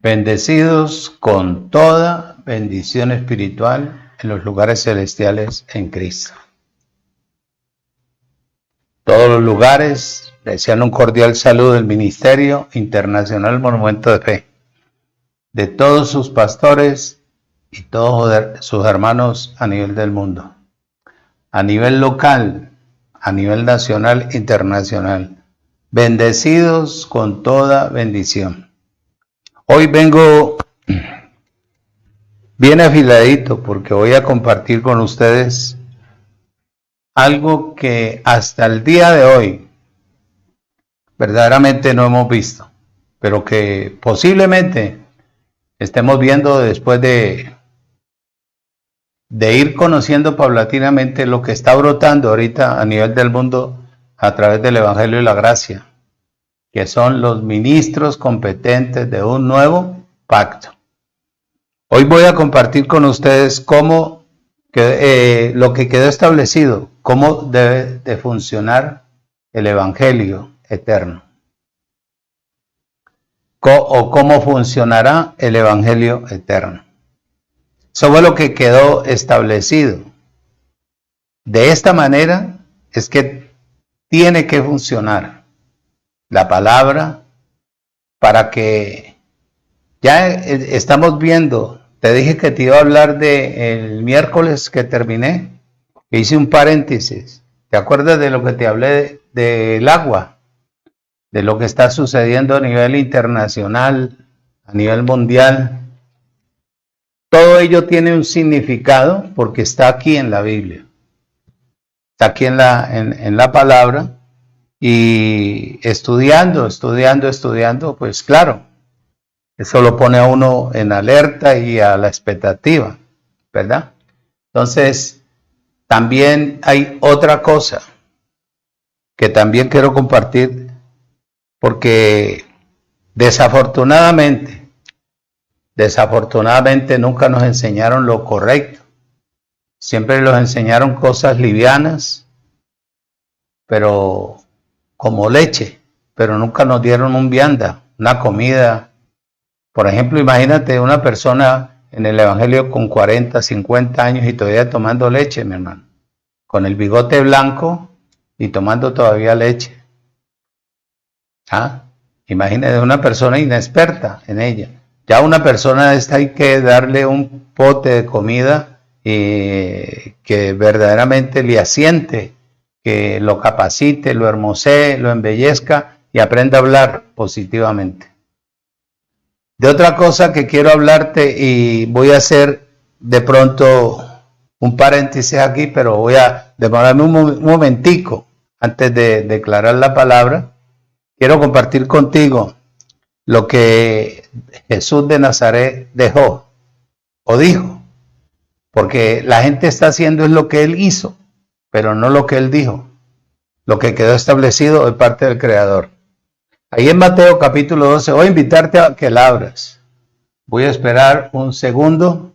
Bendecidos con toda bendición espiritual en los lugares celestiales en Cristo. Todos los lugares desean un cordial saludo del Ministerio Internacional Monumento de Fe, de todos sus pastores y todos sus hermanos a nivel del mundo, a nivel local, a nivel nacional, internacional. Bendecidos con toda bendición. Hoy vengo bien afiladito porque voy a compartir con ustedes algo que hasta el día de hoy verdaderamente no hemos visto, pero que posiblemente estemos viendo después de ir conociendo paulatinamente lo que está brotando ahorita a nivel del mundo a través del Evangelio y la Gracia, que son los ministros competentes de un nuevo pacto. Hoy voy a compartir con ustedes lo que quedó establecido, cómo debe de funcionar el Evangelio eterno, o cómo funcionará el Evangelio eterno. Eso fue lo que quedó establecido. De esta manera es que tiene que funcionar la palabra, para que ya estamos viendo. Te dije que te iba a hablar el miércoles que terminé, hice un paréntesis. ¿Te acuerdas de lo que te hablé del agua? De lo que está sucediendo a nivel internacional, a nivel mundial. Todo ello tiene un significado porque está aquí en la Biblia. Está aquí en la palabra. Y estudiando, pues claro, eso lo pone a uno en alerta y a la expectativa, ¿verdad? Entonces, también hay otra cosa que también quiero compartir, porque desafortunadamente nunca nos enseñaron lo correcto. Siempre nos enseñaron cosas livianas, pero como leche, pero nunca nos dieron un vianda, una comida. Por ejemplo, imagínate una persona en el Evangelio con 40, 50 años y todavía tomando leche, mi hermano, con el bigote blanco y tomando todavía leche. Imagínate una persona inexperta en ella. Ya una persona esta hay que darle un pote de comida que verdaderamente le asiente, que lo capacite, lo hermosee, lo embellezca y aprenda a hablar positivamente. De otra cosa que quiero hablarte, y voy a hacer de pronto un paréntesis aquí, pero voy a demorarme un momentico antes de declarar la palabra. Quiero compartir contigo lo que Jesús de Nazaret dejó o dijo, porque la gente está haciendo es lo que él hizo, pero no lo que él dijo, lo que quedó establecido de parte del Creador. Ahí en Mateo capítulo 12, voy a invitarte a que la abras. Voy a esperar un segundo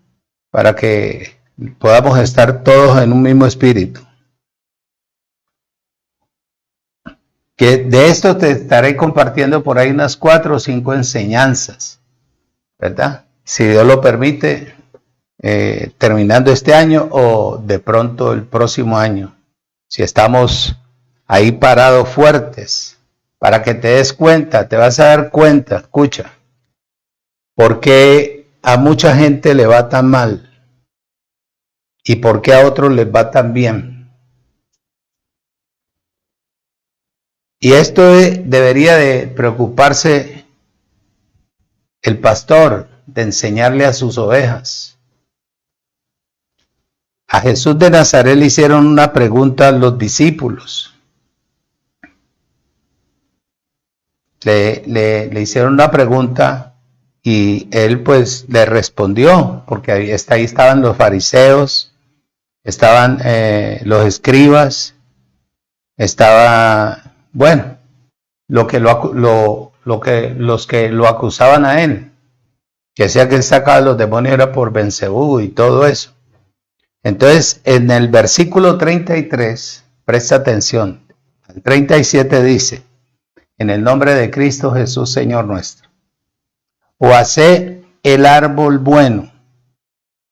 para que podamos estar todos en un mismo espíritu. Que de esto te estaré compartiendo por ahí unas 4 o 5 enseñanzas, ¿verdad? Si Dios lo permite, terminando este año o de pronto el próximo año. Si estamos ahí parados fuertes, para que te des cuenta, te vas a dar cuenta, escucha, por qué a mucha gente le va tan mal y por qué a otros les va tan bien. Y esto debería de preocuparse el pastor, de enseñarle a sus ovejas. A Jesús de Nazaret le hicieron una pregunta a los discípulos. Le hicieron una pregunta y él pues le respondió, porque ahí estaban los fariseos, estaban los escribas, estaba, bueno, los que lo acusaban a él, que decía que él sacaba los demonios era por Belcebú y todo eso. Entonces, en el versículo 33, presta atención, el 37 dice, en el nombre de Cristo Jesús, Señor nuestro. o hace el árbol bueno,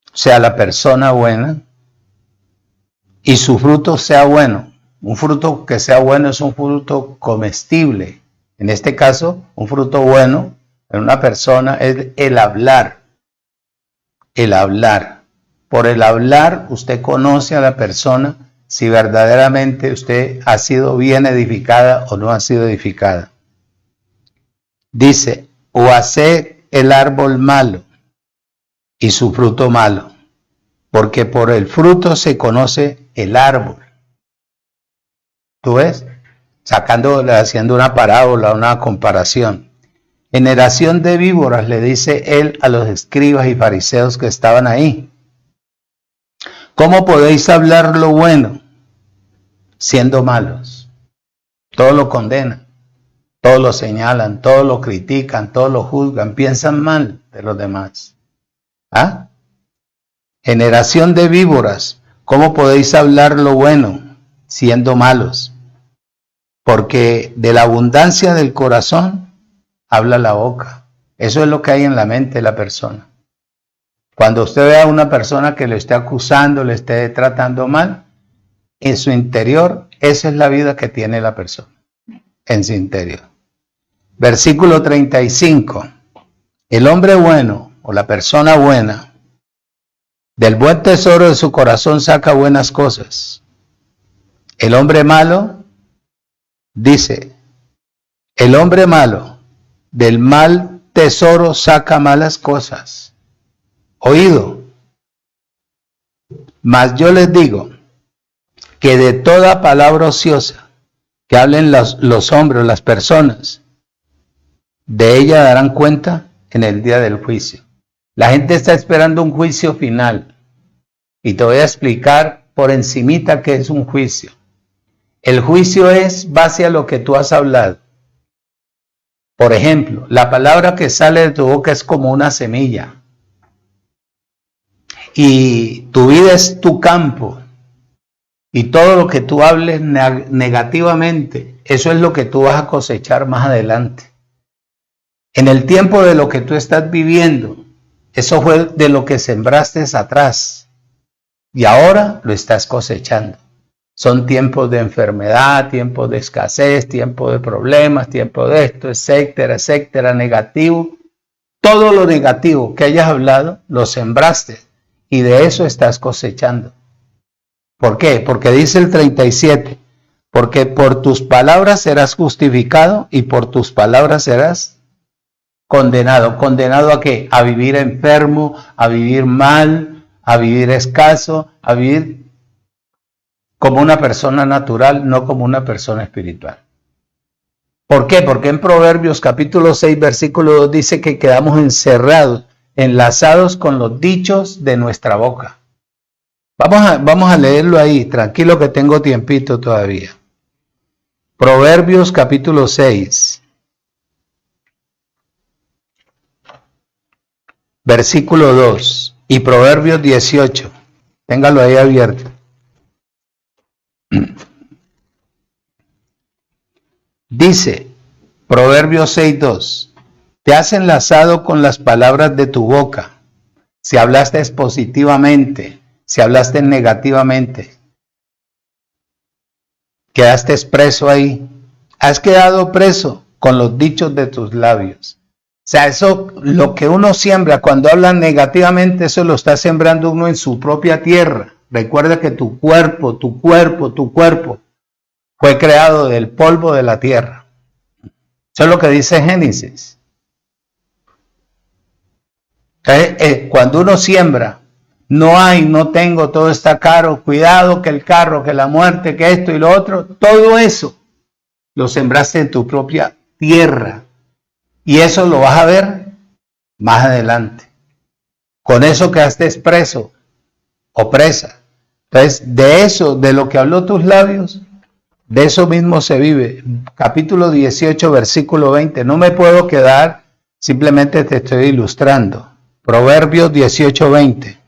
o sea, la persona buena, y su fruto sea bueno. Un fruto que sea bueno es un fruto comestible. En este caso, un fruto bueno en una persona es el hablar. El hablar. Por el hablar, usted conoce a la persona si verdaderamente usted ha sido bien edificada o no ha sido edificada. Dice, o hace el árbol malo y su fruto malo, porque por el fruto se conoce el árbol. ¿Tú ves? Haciendo una parábola, una comparación. Generación de víboras, le dice él a los escribas y fariseos que estaban ahí. ¿Cómo podéis hablar lo bueno siendo malos? Todo lo condenan, todo lo señalan, todo lo critican, todo lo juzgan, piensan mal de los demás. ¿Ah? Generación de víboras, ¿cómo podéis hablar lo bueno siendo malos? Porque de la abundancia del corazón habla la boca. Eso es lo que hay en la mente de la persona. Cuando usted ve a una persona que le esté acusando, le esté tratando mal, en su interior, esa es la vida que tiene la persona, en su interior. Versículo 35. El hombre bueno o la persona buena, del buen tesoro de su corazón saca buenas cosas. El hombre malo, dice, el hombre malo del mal tesoro saca malas cosas. Oído. Mas yo les digo que de toda palabra ociosa que hablen los hombres, las personas, de ella darán cuenta en el día del juicio. La gente está esperando un juicio final. Y te voy a explicar por encimita qué es un juicio. El juicio es base a lo que tú has hablado. Por ejemplo, la palabra que sale de tu boca es como una semilla. Y tu vida es tu campo. Y todo lo que tú hables negativamente, eso es lo que tú vas a cosechar más adelante. En el tiempo de lo que tú estás viviendo, eso fue de lo que sembraste atrás. Y ahora lo estás cosechando. Son tiempos de enfermedad, tiempos de escasez, tiempos de problemas, tiempos de esto, etcétera, etcétera, negativo. Todo lo negativo que hayas hablado, lo sembraste. Y de eso estás cosechando. ¿Por qué? Porque dice el 37, porque por tus palabras serás justificado y por tus palabras serás condenado. ¿Condenado a qué? A vivir enfermo, a vivir mal, a vivir escaso, a vivir como una persona natural, no como una persona espiritual. ¿Por qué? Porque en Proverbios capítulo 6, versículo 2 dice que quedamos encerrados, enlazados con los dichos de nuestra boca. Vamos a leerlo ahí, tranquilo que tengo tiempito todavía. Proverbios capítulo 6, versículo 2 y Proverbios 18. Téngalo ahí abierto. Dice, Proverbios 6:2, te has enlazado con las palabras de tu boca. Si hablaste positivamente, si hablaste negativamente, quedaste preso ahí. Has quedado preso con los dichos de tus labios. O sea, eso, lo que uno siembra cuando habla negativamente, eso lo está sembrando uno en su propia tierra. Recuerda que tu cuerpo fue creado del polvo de la tierra. Eso es lo que dice Génesis. Cuando uno siembra, no tengo, todo está caro, cuidado que el carro, que la muerte, que esto y lo otro, todo eso lo sembraste en tu propia tierra. Y eso lo vas a ver más adelante. Con eso quedaste preso o presa. Entonces, de eso, de lo que habló tus labios, de eso mismo se vive. Capítulo 18, versículo 20. No me puedo quedar, simplemente te estoy ilustrando. Proverbios 18, 20.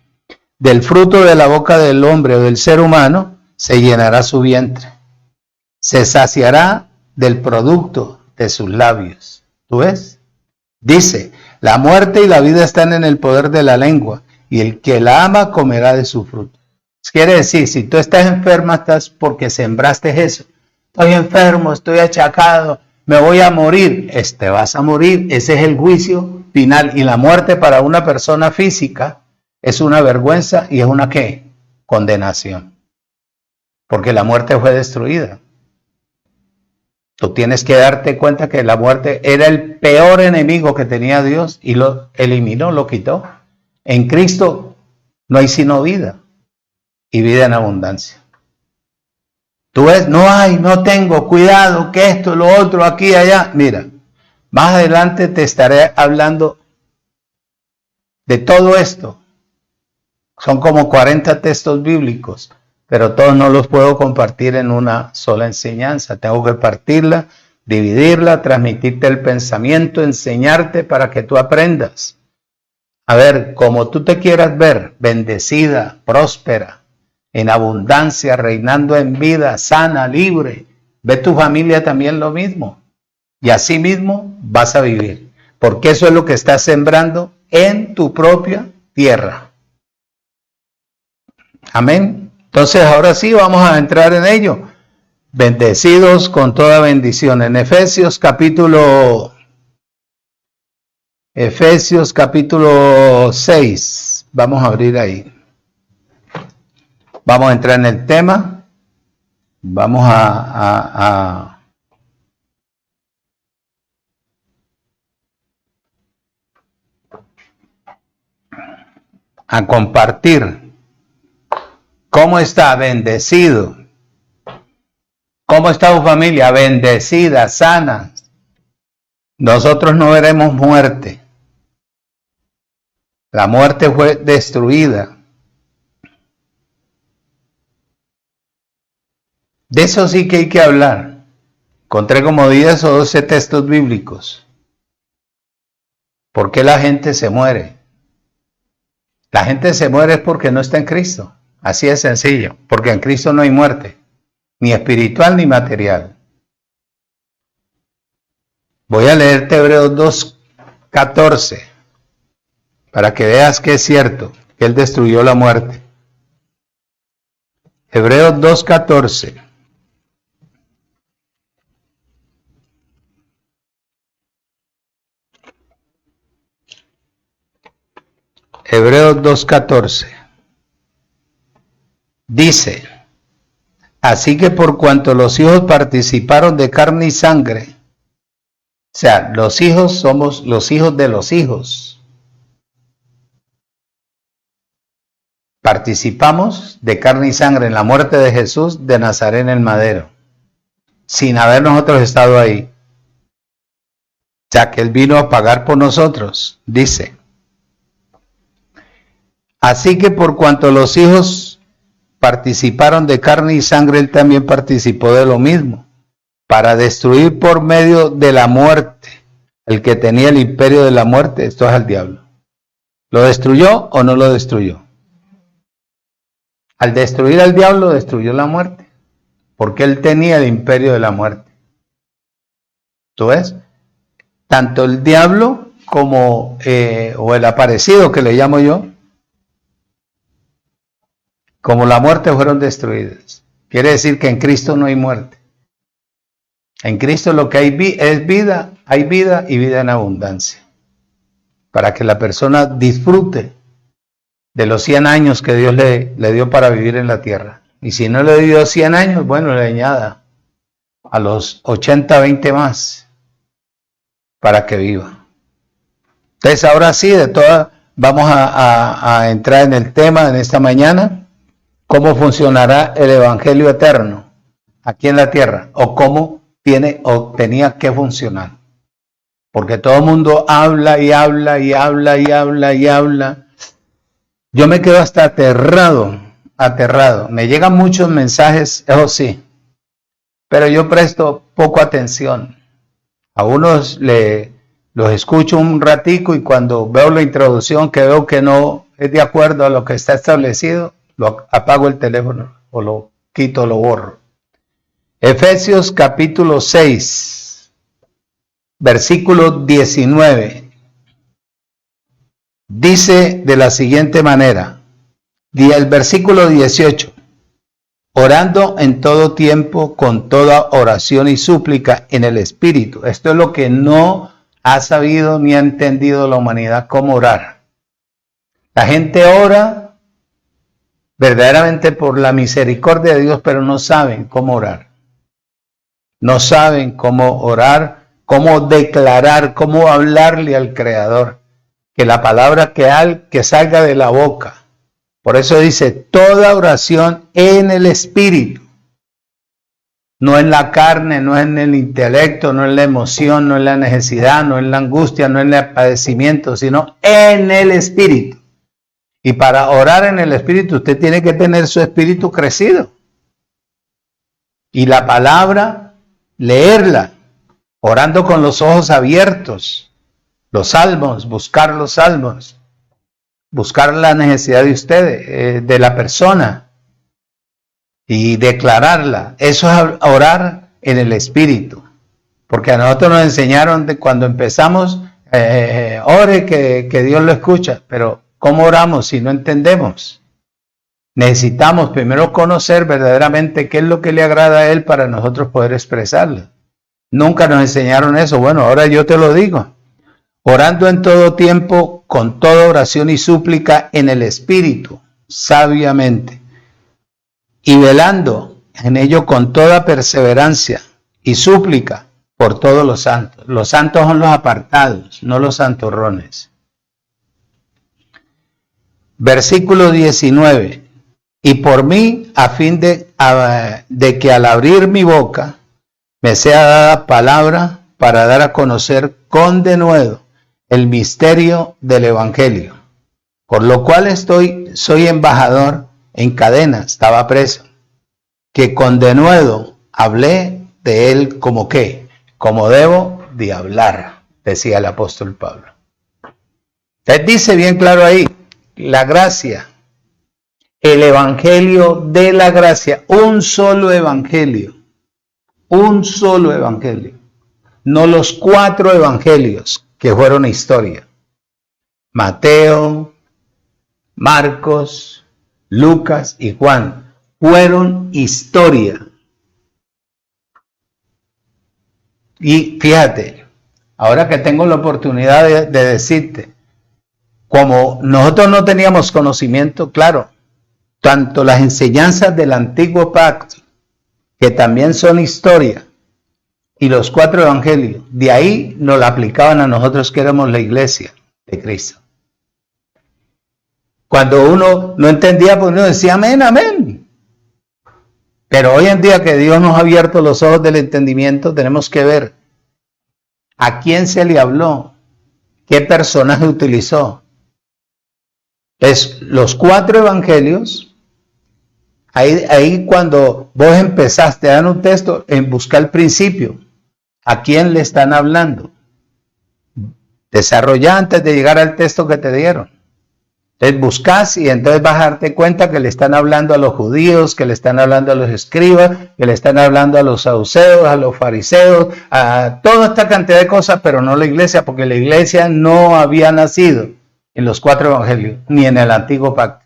Del fruto de la boca del hombre o del ser humano se llenará su vientre. Se saciará del producto de sus labios. ¿Tú ves? Dice, La muerte y la vida están en el poder de la lengua, y el que la ama comerá de su fruto. Quiere decir, si tú estás enferma, estás porque sembraste eso. Estoy enfermo, estoy achacado, me voy a morir. Te vas a morir, ese es el juicio final. Y la muerte para una persona física es una vergüenza y es una ¿qué? Condenación. Porque la muerte fue destruida. Tú tienes que darte cuenta que la muerte era el peor enemigo que tenía Dios y lo eliminó, lo quitó. En Cristo no hay sino vida y vida en abundancia. Tú ves, no hay, no tengo, cuidado, que esto, lo otro, aquí, allá. Mira, más adelante te estaré hablando de todo esto. Son como 40 textos bíblicos, pero todos no los puedo compartir en una sola enseñanza. Tengo que partirla, dividirla, transmitirte el pensamiento, enseñarte para que tú aprendas. A ver, como tú te quieras ver, bendecida, próspera, en abundancia, reinando en vida, sana, libre. Ve tu familia también lo mismo. Y así mismo vas a vivir. Porque eso es lo que estás sembrando en tu propia tierra. Amén. Entonces ahora sí vamos a entrar en ello. Bendecidos con toda bendición. En Efesios capítulo 6. Vamos a abrir ahí. Vamos a entrar en el tema. Vamos a compartir cómo está bendecido. ¿Cómo está tu familia? Bendecida, sana. Nosotros no veremos muerte. La muerte fue destruida. De eso sí que hay que hablar. Encontré como 10 o 12 textos bíblicos. ¿Por qué la gente se muere? La gente se muere es porque no está en Cristo. Así de sencillo. Porque en Cristo no hay muerte. Ni espiritual ni material. Voy a leerte Hebreos 2:14. Para que veas que es cierto. Que Él destruyó la muerte. Hebreos 2:14. Hebreos 2:14 dice, así que por cuanto los hijos participaron de carne y sangre, o sea, los hijos somos los hijos de los hijos, participamos de carne y sangre en la muerte de Jesús de Nazaret en el madero, sin haber nosotros estado ahí, ya que Él vino a pagar por nosotros, dice. Así que por cuanto los hijos participaron de carne y sangre, Él también participó de lo mismo, para destruir por medio de la muerte el que tenía el imperio de la muerte, esto es al diablo. ¿Lo destruyó o no lo destruyó? Al destruir al diablo, destruyó la muerte, porque él tenía el imperio de la muerte. ¿Tú ves? Tanto el diablo como o el aparecido que le llamo yo, como la muerte fueron destruidas. Quiere decir que en Cristo no hay muerte. En Cristo lo que hay es vida, hay vida y vida en abundancia. Para que la persona disfrute de los 100 años que Dios le dio para vivir en la tierra. Y si no le dio 100 años, bueno, le añada a los 80, 20 más para que viva. Entonces ahora sí, de todas, vamos a entrar en el tema en esta mañana. ¿Cómo funcionará el Evangelio eterno aquí en la tierra? ¿O cómo tiene o tenía que funcionar? Porque todo el mundo habla y habla y habla y habla y habla. Yo me quedo hasta aterrado. Me llegan muchos mensajes, eso sí, pero yo presto poco atención. A unos los escucho un ratico y cuando veo la introducción que veo que no es de acuerdo a lo que está establecido, lo apago el teléfono o lo quito, lo borro. Efesios capítulo 6, versículo 19. Dice de la siguiente manera, el versículo 18, orando en todo tiempo con toda oración y súplica en el Espíritu. Esto es lo que no ha sabido ni ha entendido la humanidad, cómo orar. La gente ora verdaderamente por la misericordia de Dios, pero no saben cómo orar. No saben cómo orar, cómo declarar, cómo hablarle al Creador. Que la palabra que salga de la boca. Por eso dice, toda oración en el Espíritu. No en la carne, no en el intelecto, no en la emoción, no en la necesidad, no en la angustia, no en el padecimiento, sino en el Espíritu. Y para orar en el Espíritu, usted tiene que tener su espíritu crecido. Y la palabra, leerla, orando con los ojos abiertos. Los salmos, buscar los salmos. Buscar la necesidad de usted, de la persona. Y declararla. Eso es orar en el Espíritu. Porque a nosotros nos enseñaron de cuando empezamos, ore que Dios lo escucha. Pero ¿cómo oramos si no entendemos? Necesitamos primero conocer verdaderamente qué es lo que le agrada a Él para nosotros poder expresarlo. Nunca nos enseñaron eso. Bueno, ahora yo te lo digo. Orando en todo tiempo, con toda oración y súplica en el Espíritu, sabiamente. Y velando en ello con toda perseverancia y súplica por todos los santos. Los santos son los apartados, no los santurrones. Versículo 19. Y por mí, a fin de que al abrir mi boca me sea dada palabra para dar a conocer con denuedo el misterio del Evangelio, por lo cual soy embajador en cadenas, estaba preso, que con denuedo hablé de él como qué, como debo de hablar, decía el apóstol Pablo. Él dice bien claro ahí, la gracia, el Evangelio de la gracia, un solo Evangelio, no los 4 evangelios que fueron historia. Mateo, Marcos, Lucas y Juan fueron historia. Y fíjate, ahora que tengo la oportunidad de decirte, como nosotros no teníamos conocimiento, claro, tanto las enseñanzas del Antiguo Pacto, que también son historia, y los 4 evangelios, de ahí nos la aplicaban a nosotros que éramos la iglesia de Cristo. Cuando uno no entendía, pues uno decía amén, amén. Pero hoy en día que Dios nos ha abierto los ojos del entendimiento, tenemos que ver a quién se le habló, qué personaje utilizó. Es los 4 evangelios. Ahí cuando vos empezaste a dar un texto, en buscar el principio, ¿a quién le están hablando? Desarrolla antes de llegar al texto que te dieron. Entonces buscas y entonces vas a darte cuenta que le están hablando a los judíos, que le están hablando a los escribas, que le están hablando a los saduceos, a los fariseos, a toda esta cantidad de cosas, pero no la iglesia, porque la iglesia no había nacido en los 4 evangelios, ni en el Antiguo Pacto.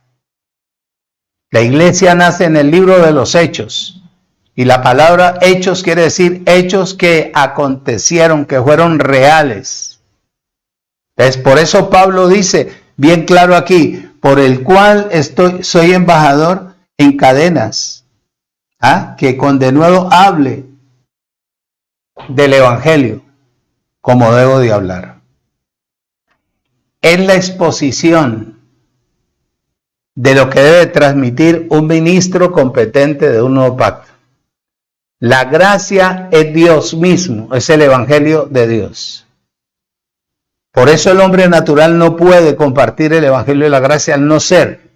La iglesia nace en el libro de los Hechos. Y la palabra hechos quiere decir hechos que acontecieron, que fueron reales. Entonces, por eso Pablo dice, bien claro aquí, por el cual soy embajador en cadenas, que con denuedo hable del Evangelio, como debo de hablar. Es la exposición de lo que debe transmitir un ministro competente de un nuevo pacto. La gracia es Dios mismo, es el Evangelio de Dios. Por eso el hombre natural no puede compartir el Evangelio de la gracia al no ser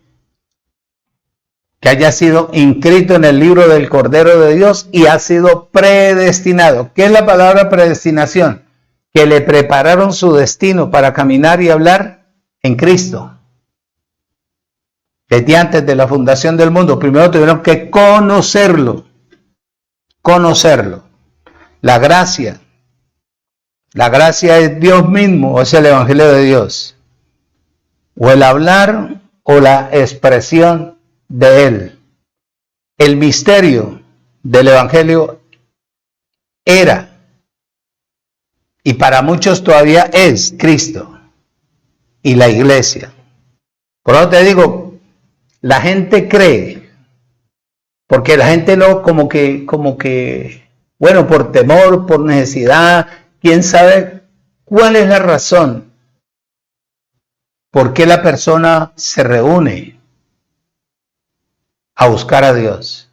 que haya sido inscrito en el libro del Cordero de Dios y ha sido predestinado. ¿Qué es la palabra predestinación? Que le prepararon su destino para caminar y hablar en Cristo. Desde antes de la fundación del mundo, primero tuvieron que conocerlo. La gracia es Dios mismo, es el Evangelio de Dios. o el hablar o la expresión de Él. El misterio del Evangelio era, y para muchos todavía es, Cristo y la iglesia. Por eso te digo, la gente cree, porque la gente no, como que, bueno, por temor, por necesidad, quién sabe cuál es la razón por qué la persona se reúne a buscar a Dios.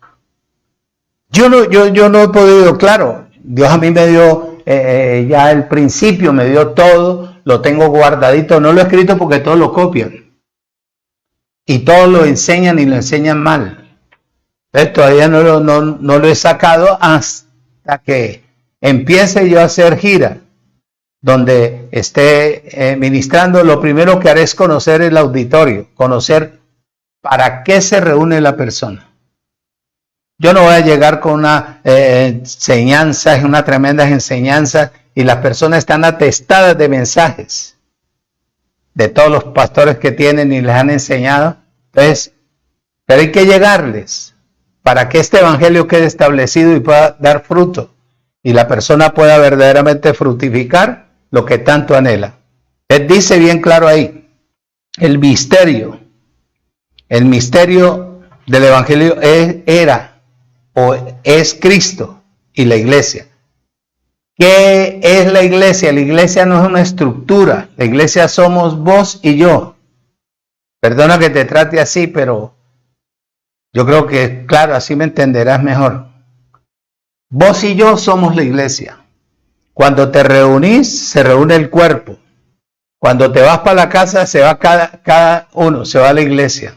Yo no he podido, claro, Dios a mí me dio ya el principio, me dio todo, lo tengo guardadito, no lo he escrito porque todos lo copian y todos lo enseñan y lo enseñan mal. Entonces todavía no lo he sacado hasta que empiece yo a hacer gira donde esté ministrando. Lo primero que haré es conocer el auditorio, conocer para qué se reúne la persona. Yo no voy a llegar con una enseñanza, una tremenda enseñanza, y las personas están atestadas de mensajes de todos los pastores que tienen y les han enseñado. Entonces, pero hay que llegarles para que este evangelio quede establecido y pueda dar fruto, y la persona pueda verdaderamente fructificar lo que tanto anhela. Él dice bien claro ahí, el misterio del evangelio era o es Cristo y la iglesia. ¿Qué es la iglesia? La iglesia no es una estructura, la iglesia somos vos y yo. Perdona que te trate así, pero yo creo que, claro, así me entenderás mejor. Vos y yo somos la iglesia. Cuando te reunís, se reúne el cuerpo. Cuando te vas para la casa, se va cada uno, se va a la iglesia.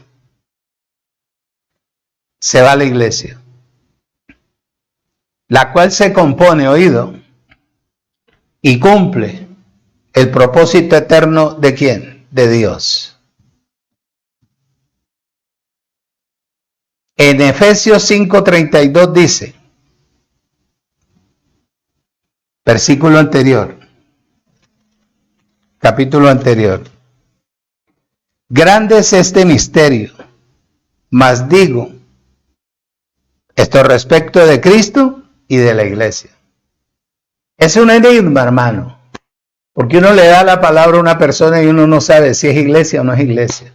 Se va a la iglesia. La cual se compone, oído, y cumple el propósito eterno ¿de quién? De Dios. En Efesios 5:32 dice, versículo anterior, capítulo anterior, grande es este misterio, mas digo, esto respecto de Cristo y de la iglesia. Es un enigma, hermano, porque uno le da la palabra a una persona y uno no sabe si es iglesia o no es iglesia.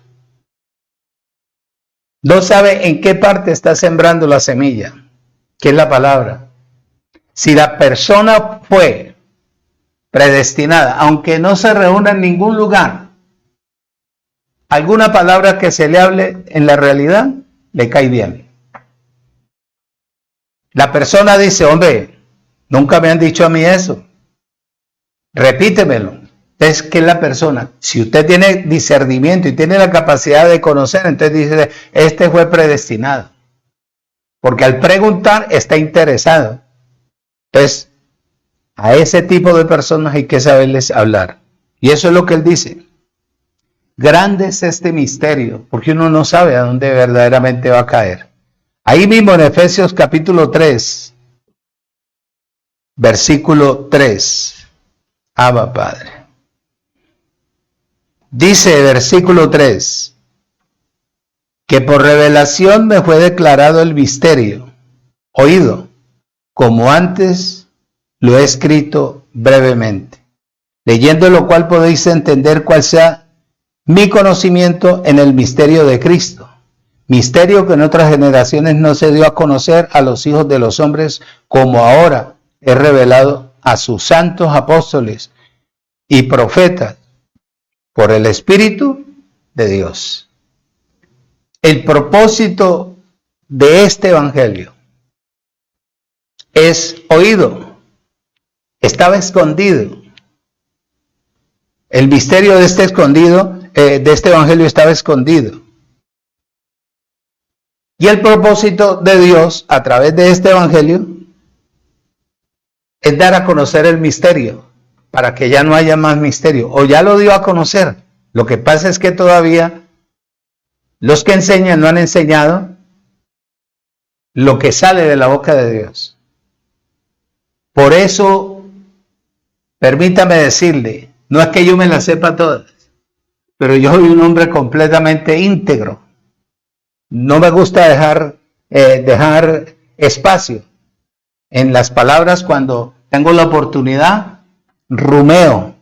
No sabe en qué parte está sembrando la semilla, que es la palabra. Si la persona fue predestinada, aunque no se reúna en ningún lugar, alguna palabra que se le hable en la realidad le cae bien. La persona dice, hombre, nunca me han dicho a mí eso. Repítemelo. Es que la persona, si usted tiene discernimiento y tiene la capacidad de conocer, entonces dice, este fue predestinado. Porque al preguntar está interesado. Entonces, a ese tipo de personas hay que saberles hablar. Y eso es lo que él dice. Grande es este misterio, porque uno no sabe a dónde verdaderamente va a caer. Ahí mismo en Efesios capítulo 3, versículo 3. Abba Padre. Dice versículo 3, que por revelación me fue declarado el misterio, oído, como antes lo he escrito brevemente, leyendo lo cual podéis entender cuál sea mi conocimiento en el misterio de Cristo, misterio que en otras generaciones no se dio a conocer a los hijos de los hombres, como ahora es revelado a sus santos apóstoles y profetas por el Espíritu de Dios. El propósito de este evangelio es oído, estaba escondido. El misterio de este evangelio estaba escondido. Y el propósito de Dios a través de este evangelio es dar a conocer el misterio, para que ya no haya más misterio, o ya lo dio a conocer. Lo que pasa es que todavía los que enseñan no han enseñado lo que sale de la boca de Dios. Por eso, permítame decirle, no es que yo me las sepa todas, pero yo soy un hombre completamente íntegro. No me gusta dejar espacio en las palabras. Cuando tengo la oportunidad, rumeo,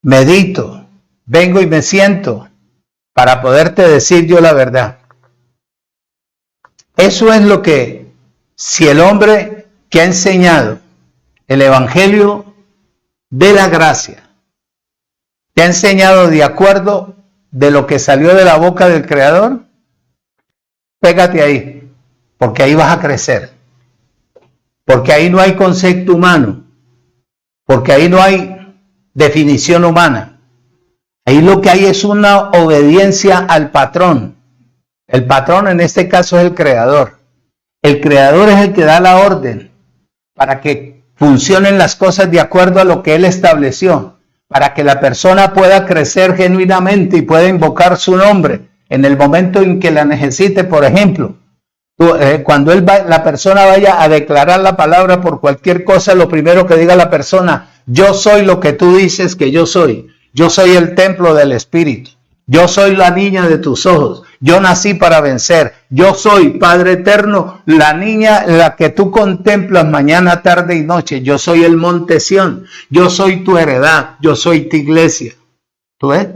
medito, vengo y me siento para poderte decir yo la verdad. Eso es lo que, si el hombre que ha enseñado el evangelio de la gracia, te ha enseñado de acuerdo de lo que salió de la boca del Creador, pégate ahí, porque ahí vas a crecer, porque ahí no hay concepto humano, porque ahí no hay definición humana, ahí lo que hay es una obediencia al patrón. El patrón en este caso es el Creador. El Creador es el que da la orden para que funcionen las cosas de acuerdo a lo que Él estableció, para que la persona pueda crecer genuinamente y pueda invocar su nombre en el momento en que la necesite. Por ejemplo, cuando la persona vaya a declarar la palabra por cualquier cosa, lo primero que diga la persona: yo soy lo que tú dices que yo soy el templo del Espíritu, yo soy la niña de tus ojos, yo nací para vencer, yo soy, Padre eterno, la niña la que tú contemplas mañana, tarde y noche, yo soy el monte Sión, yo soy tu heredad, yo soy tu iglesia. ¿Tú ves?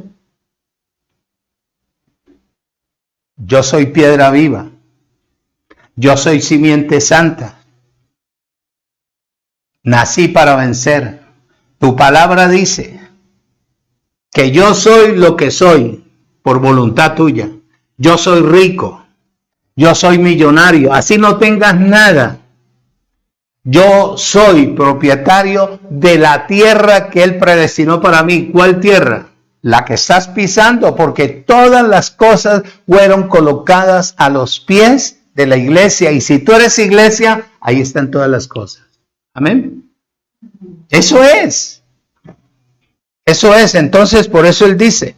Yo soy piedra viva, yo soy simiente santa, nací para vencer. Tu palabra dice que yo soy lo que soy por voluntad tuya. Yo soy rico, yo soy millonario, así no tengas nada. Yo soy propietario de la tierra que Él predestinó para mí. ¿Cuál tierra? La que estás pisando, porque todas las cosas fueron colocadas a los pies de la iglesia. Y si tú eres iglesia, ahí están todas las cosas. Amén. Eso es. Eso es. Entonces, por eso Él dice,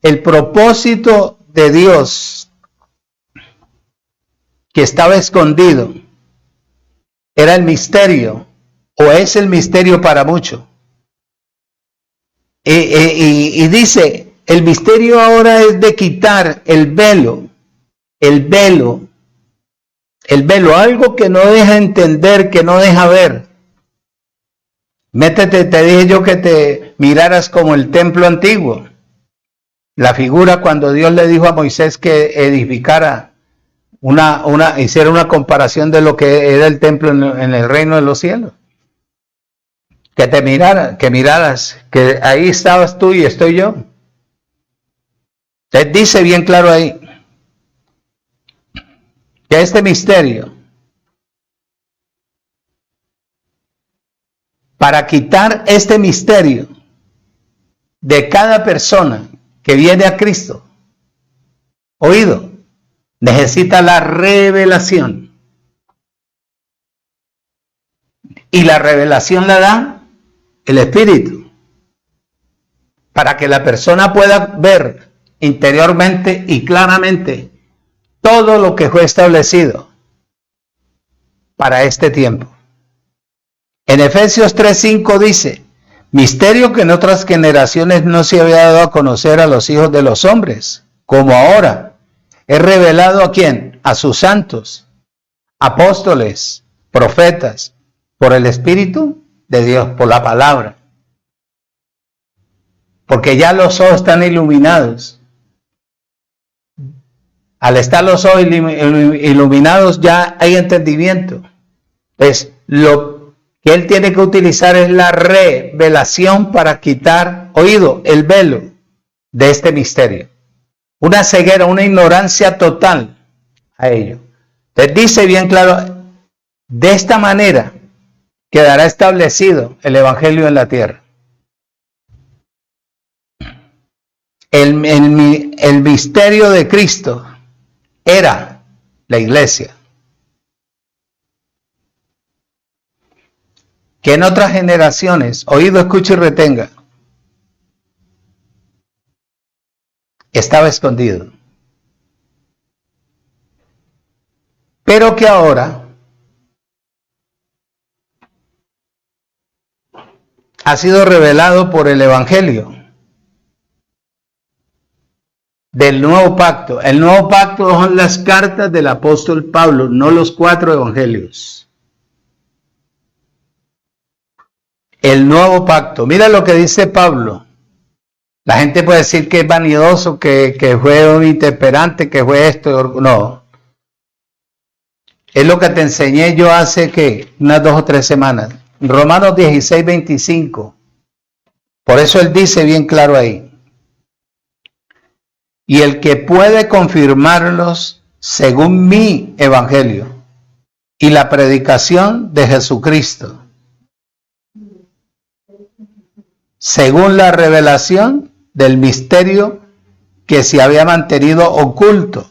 el propósito de Dios que estaba escondido era el misterio, o es el misterio para muchos. Y dice, el misterio ahora es de quitar el velo, algo que no deja entender, que no deja ver. Métete, te dije yo que te miraras como el templo antiguo. La figura cuando Dios le dijo a Moisés que edificara hiciera una comparación de lo que era el templo en el reino de los cielos. Que te miraras, que ahí estabas tú y estoy yo. Te dice bien claro ahí que este misterio, para quitar este misterio de cada persona que viene a Cristo, oído, necesita la revelación. Y la revelación la da el Espíritu, para que la persona pueda ver interiormente y claramente todo lo que fue establecido para este tiempo. En Efesios 3:5 dice, misterio que en otras generaciones no se había dado a conocer a los hijos de los hombres, como ahora es revelado a quién, a sus santos, apóstoles, profetas, por el Espíritu de Dios, por la palabra. Porque ya los ojos están iluminados. Al estar los ojos iluminados ya hay entendimiento. Pues lo que Él tiene que utilizar es la revelación para quitar, oído, el velo de este misterio. Una ceguera, una ignorancia total a ello. Entonces dice bien claro, de esta manera quedará establecido el evangelio en la tierra. El misterio de Cristo era la iglesia. Que en otras generaciones, oído, escucha y retenga, estaba escondido. Pero que ahora ha sido revelado por el evangelio. del nuevo pacto. El nuevo pacto son las cartas del apóstol Pablo, no los 4 evangelios. El nuevo pacto. Mira lo que dice Pablo. La gente puede decir que es vanidoso, que fue un intemperante, que fue esto. No. Es lo que te enseñé yo hace que unas 2 o 3 semanas. Romanos 16, 25. Por eso él dice bien claro ahí. Y el que puede confirmarlos según mi evangelio y la predicación de Jesucristo, según la revelación del misterio que se había mantenido oculto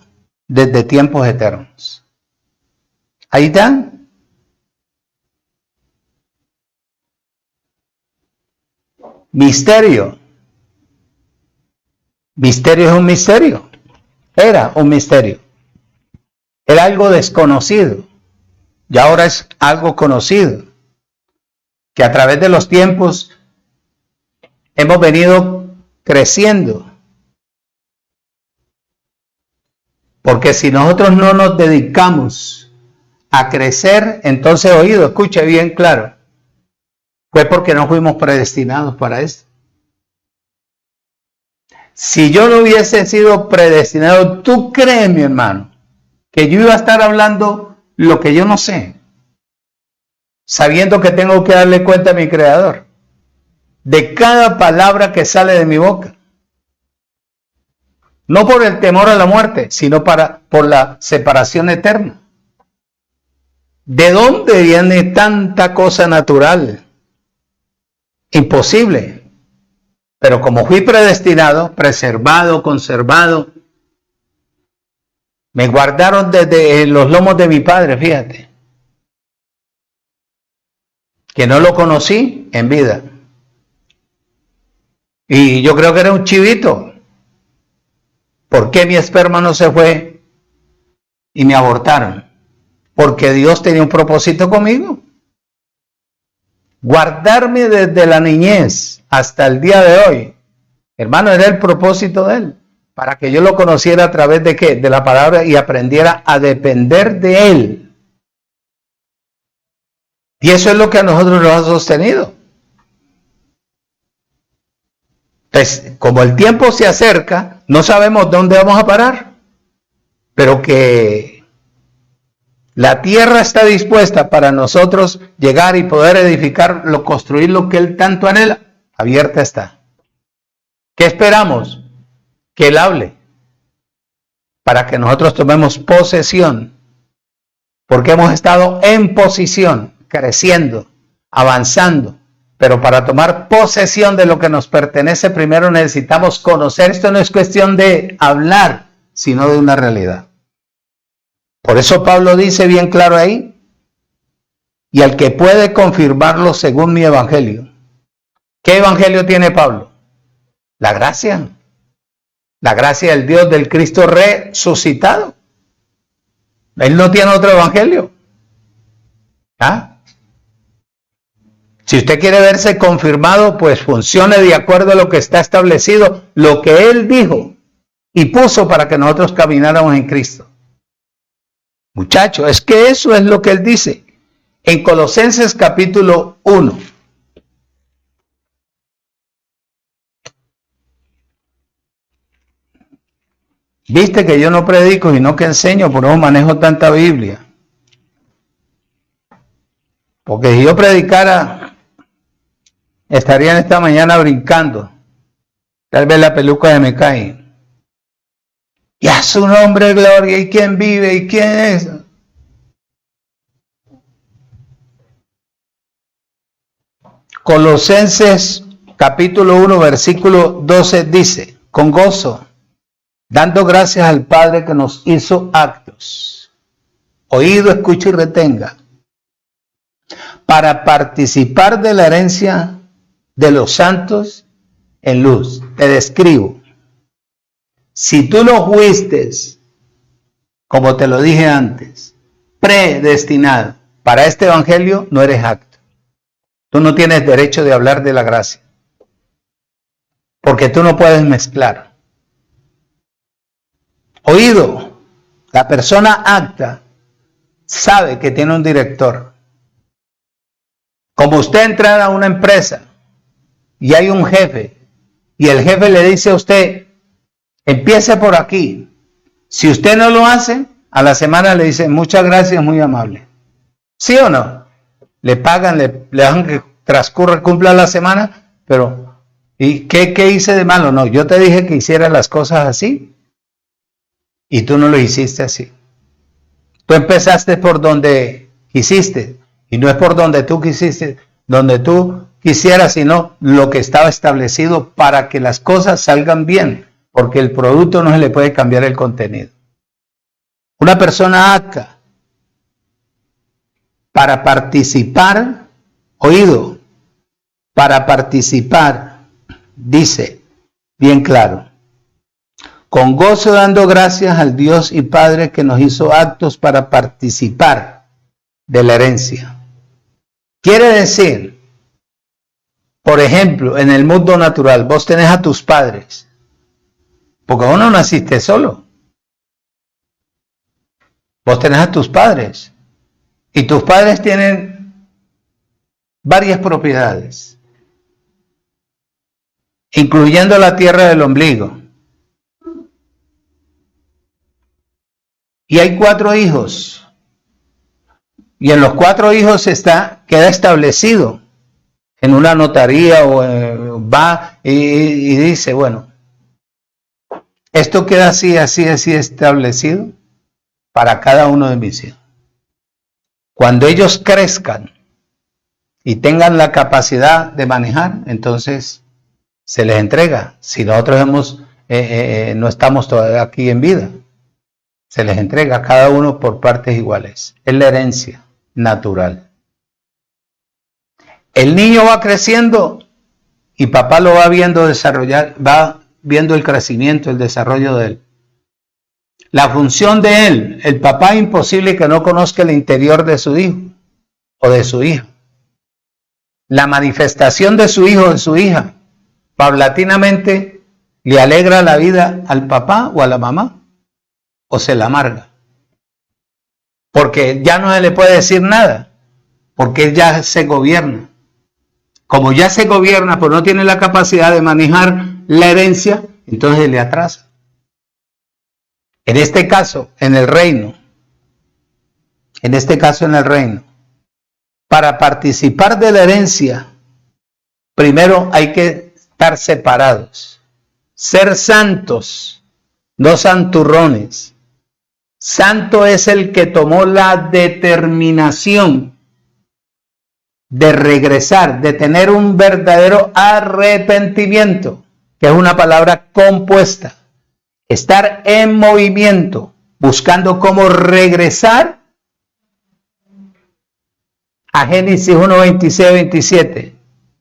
desde tiempos eternos. Ahí está. Misterio. Misterio es un misterio. Era un misterio. Era algo desconocido. Y ahora es algo conocido. Que a través de los tiempos hemos venido creciendo. Porque si nosotros no nos dedicamos a crecer, entonces, oído, escuche bien claro, fue porque no fuimos predestinados para esto. Si yo no hubiese sido predestinado, ¿tú crees, mi hermano, que yo iba a estar hablando lo que yo no sé? Sabiendo que tengo que darle cuenta a mi Creador de cada palabra que sale de mi boca. No por el temor a la muerte, sino por la separación eterna. ¿De dónde viene tanta cosa natural? Imposible. Pero como fui predestinado, preservado, conservado, me guardaron desde los lomos de mi padre, fíjate. Que no lo conocí en vida. Y yo creo que era un chivito. ¿Por qué mi esperma no se fue y me abortaron? Porque Dios tenía un propósito conmigo. Guardarme desde la niñez hasta el día de hoy, hermano, era el propósito de Él, para que yo lo conociera a través de ¿qué? De la palabra y aprendiera a depender de Él. Y eso es lo que a nosotros nos ha sostenido. Entonces, como el tiempo se acerca, no sabemos dónde vamos a parar, pero que la tierra está dispuesta para nosotros llegar y poder edificar, construir lo que Él tanto anhela. Abierta está. ¿Qué esperamos? Que Él hable. Para que nosotros tomemos posesión. Porque hemos estado en posición, creciendo, avanzando. Pero para tomar posesión de lo que nos pertenece, primero necesitamos conocer. Esto no es cuestión de hablar, sino de una realidad. Por eso Pablo dice bien claro ahí, y al que puede confirmarlo según mi evangelio. ¿Qué evangelio tiene Pablo? La gracia. La gracia del Dios del Cristo resucitado. Él no tiene otro evangelio. ¿Ah? Si usted quiere verse confirmado, pues funcione de acuerdo a lo que está establecido, lo que Él dijo y puso para que nosotros camináramos en Cristo. Muchachos, es que eso es lo que Él dice en Colosenses capítulo 1. Viste que yo no predico, sino que enseño, por eso manejo tanta Biblia. Porque si yo predicara, estarían esta mañana brincando. Tal vez la peluca se me cae. Y a su nombre, gloria, ¿y quién vive? ¿Y quién es? Colosenses capítulo 1, versículo 12 dice, con gozo, dando gracias al Padre que nos hizo aptos, oído, escucha y retenga, para participar de la herencia de los santos en luz. Te describo. Si tú no fuiste, como te lo dije antes, predestinado para este evangelio, no eres apto. Tú no tienes derecho de hablar de la gracia. Porque tú no puedes mezclar. Oído, la persona apta sabe que tiene un director. Como usted entra a una empresa y hay un jefe, y el jefe le dice a usted, empiece por aquí. Si usted no lo hace, a la semana le dice, muchas gracias, muy amable. ¿Sí o no? Le pagan, le dejan que transcurra, cumpla la semana, pero ¿y qué hice de malo? No, yo te dije que hicieras las cosas así y tú no lo hiciste así. Tú empezaste por donde quisiste y no es por donde tú quisiste, donde tú quisieras, sino lo que estaba establecido para que las cosas salgan bien, porque el producto no se le puede cambiar el contenido. Una persona apta para participar, oído, para participar, dice bien claro, con gozo dando gracias al Dios y Padre que nos hizo aptos para participar de la herencia. Quiere decir, por ejemplo, en el mundo natural, vos tenés a tus padres, porque vos no naciste solo. Vos tenés a tus padres, y tus padres tienen varias propiedades, incluyendo la tierra del ombligo. Y hay 4 hijos, y en los 4 hijos queda establecido en una notaría o va y dice, bueno, esto queda así establecido para cada uno de mis hijos. Cuando ellos crezcan y tengan la capacidad de manejar, entonces se les entrega. Si nosotros no estamos todavía aquí en vida, se les entrega a cada uno por partes iguales. Es la herencia natural. El niño va creciendo y papá lo va viendo desarrollar, va viendo el crecimiento, el desarrollo de él. La función de él, el papá es imposible que no conozca el interior de su hijo o de su hija. La manifestación de su hijo o de su hija, paulatinamente, le alegra la vida al papá o a la mamá, o se la amarga. Porque ya no se le puede decir nada, porque él ya se gobierna. Como ya se gobierna, pero no tiene la capacidad de manejar la herencia, entonces le atrasa. En este caso, en el reino, para participar de la herencia, primero hay que estar separados, ser santos, no santurrones. Santo es el que tomó la determinación de regresar, de tener un verdadero arrepentimiento, que es una palabra compuesta. Estar en movimiento, buscando cómo regresar a Génesis 1, 26, 27.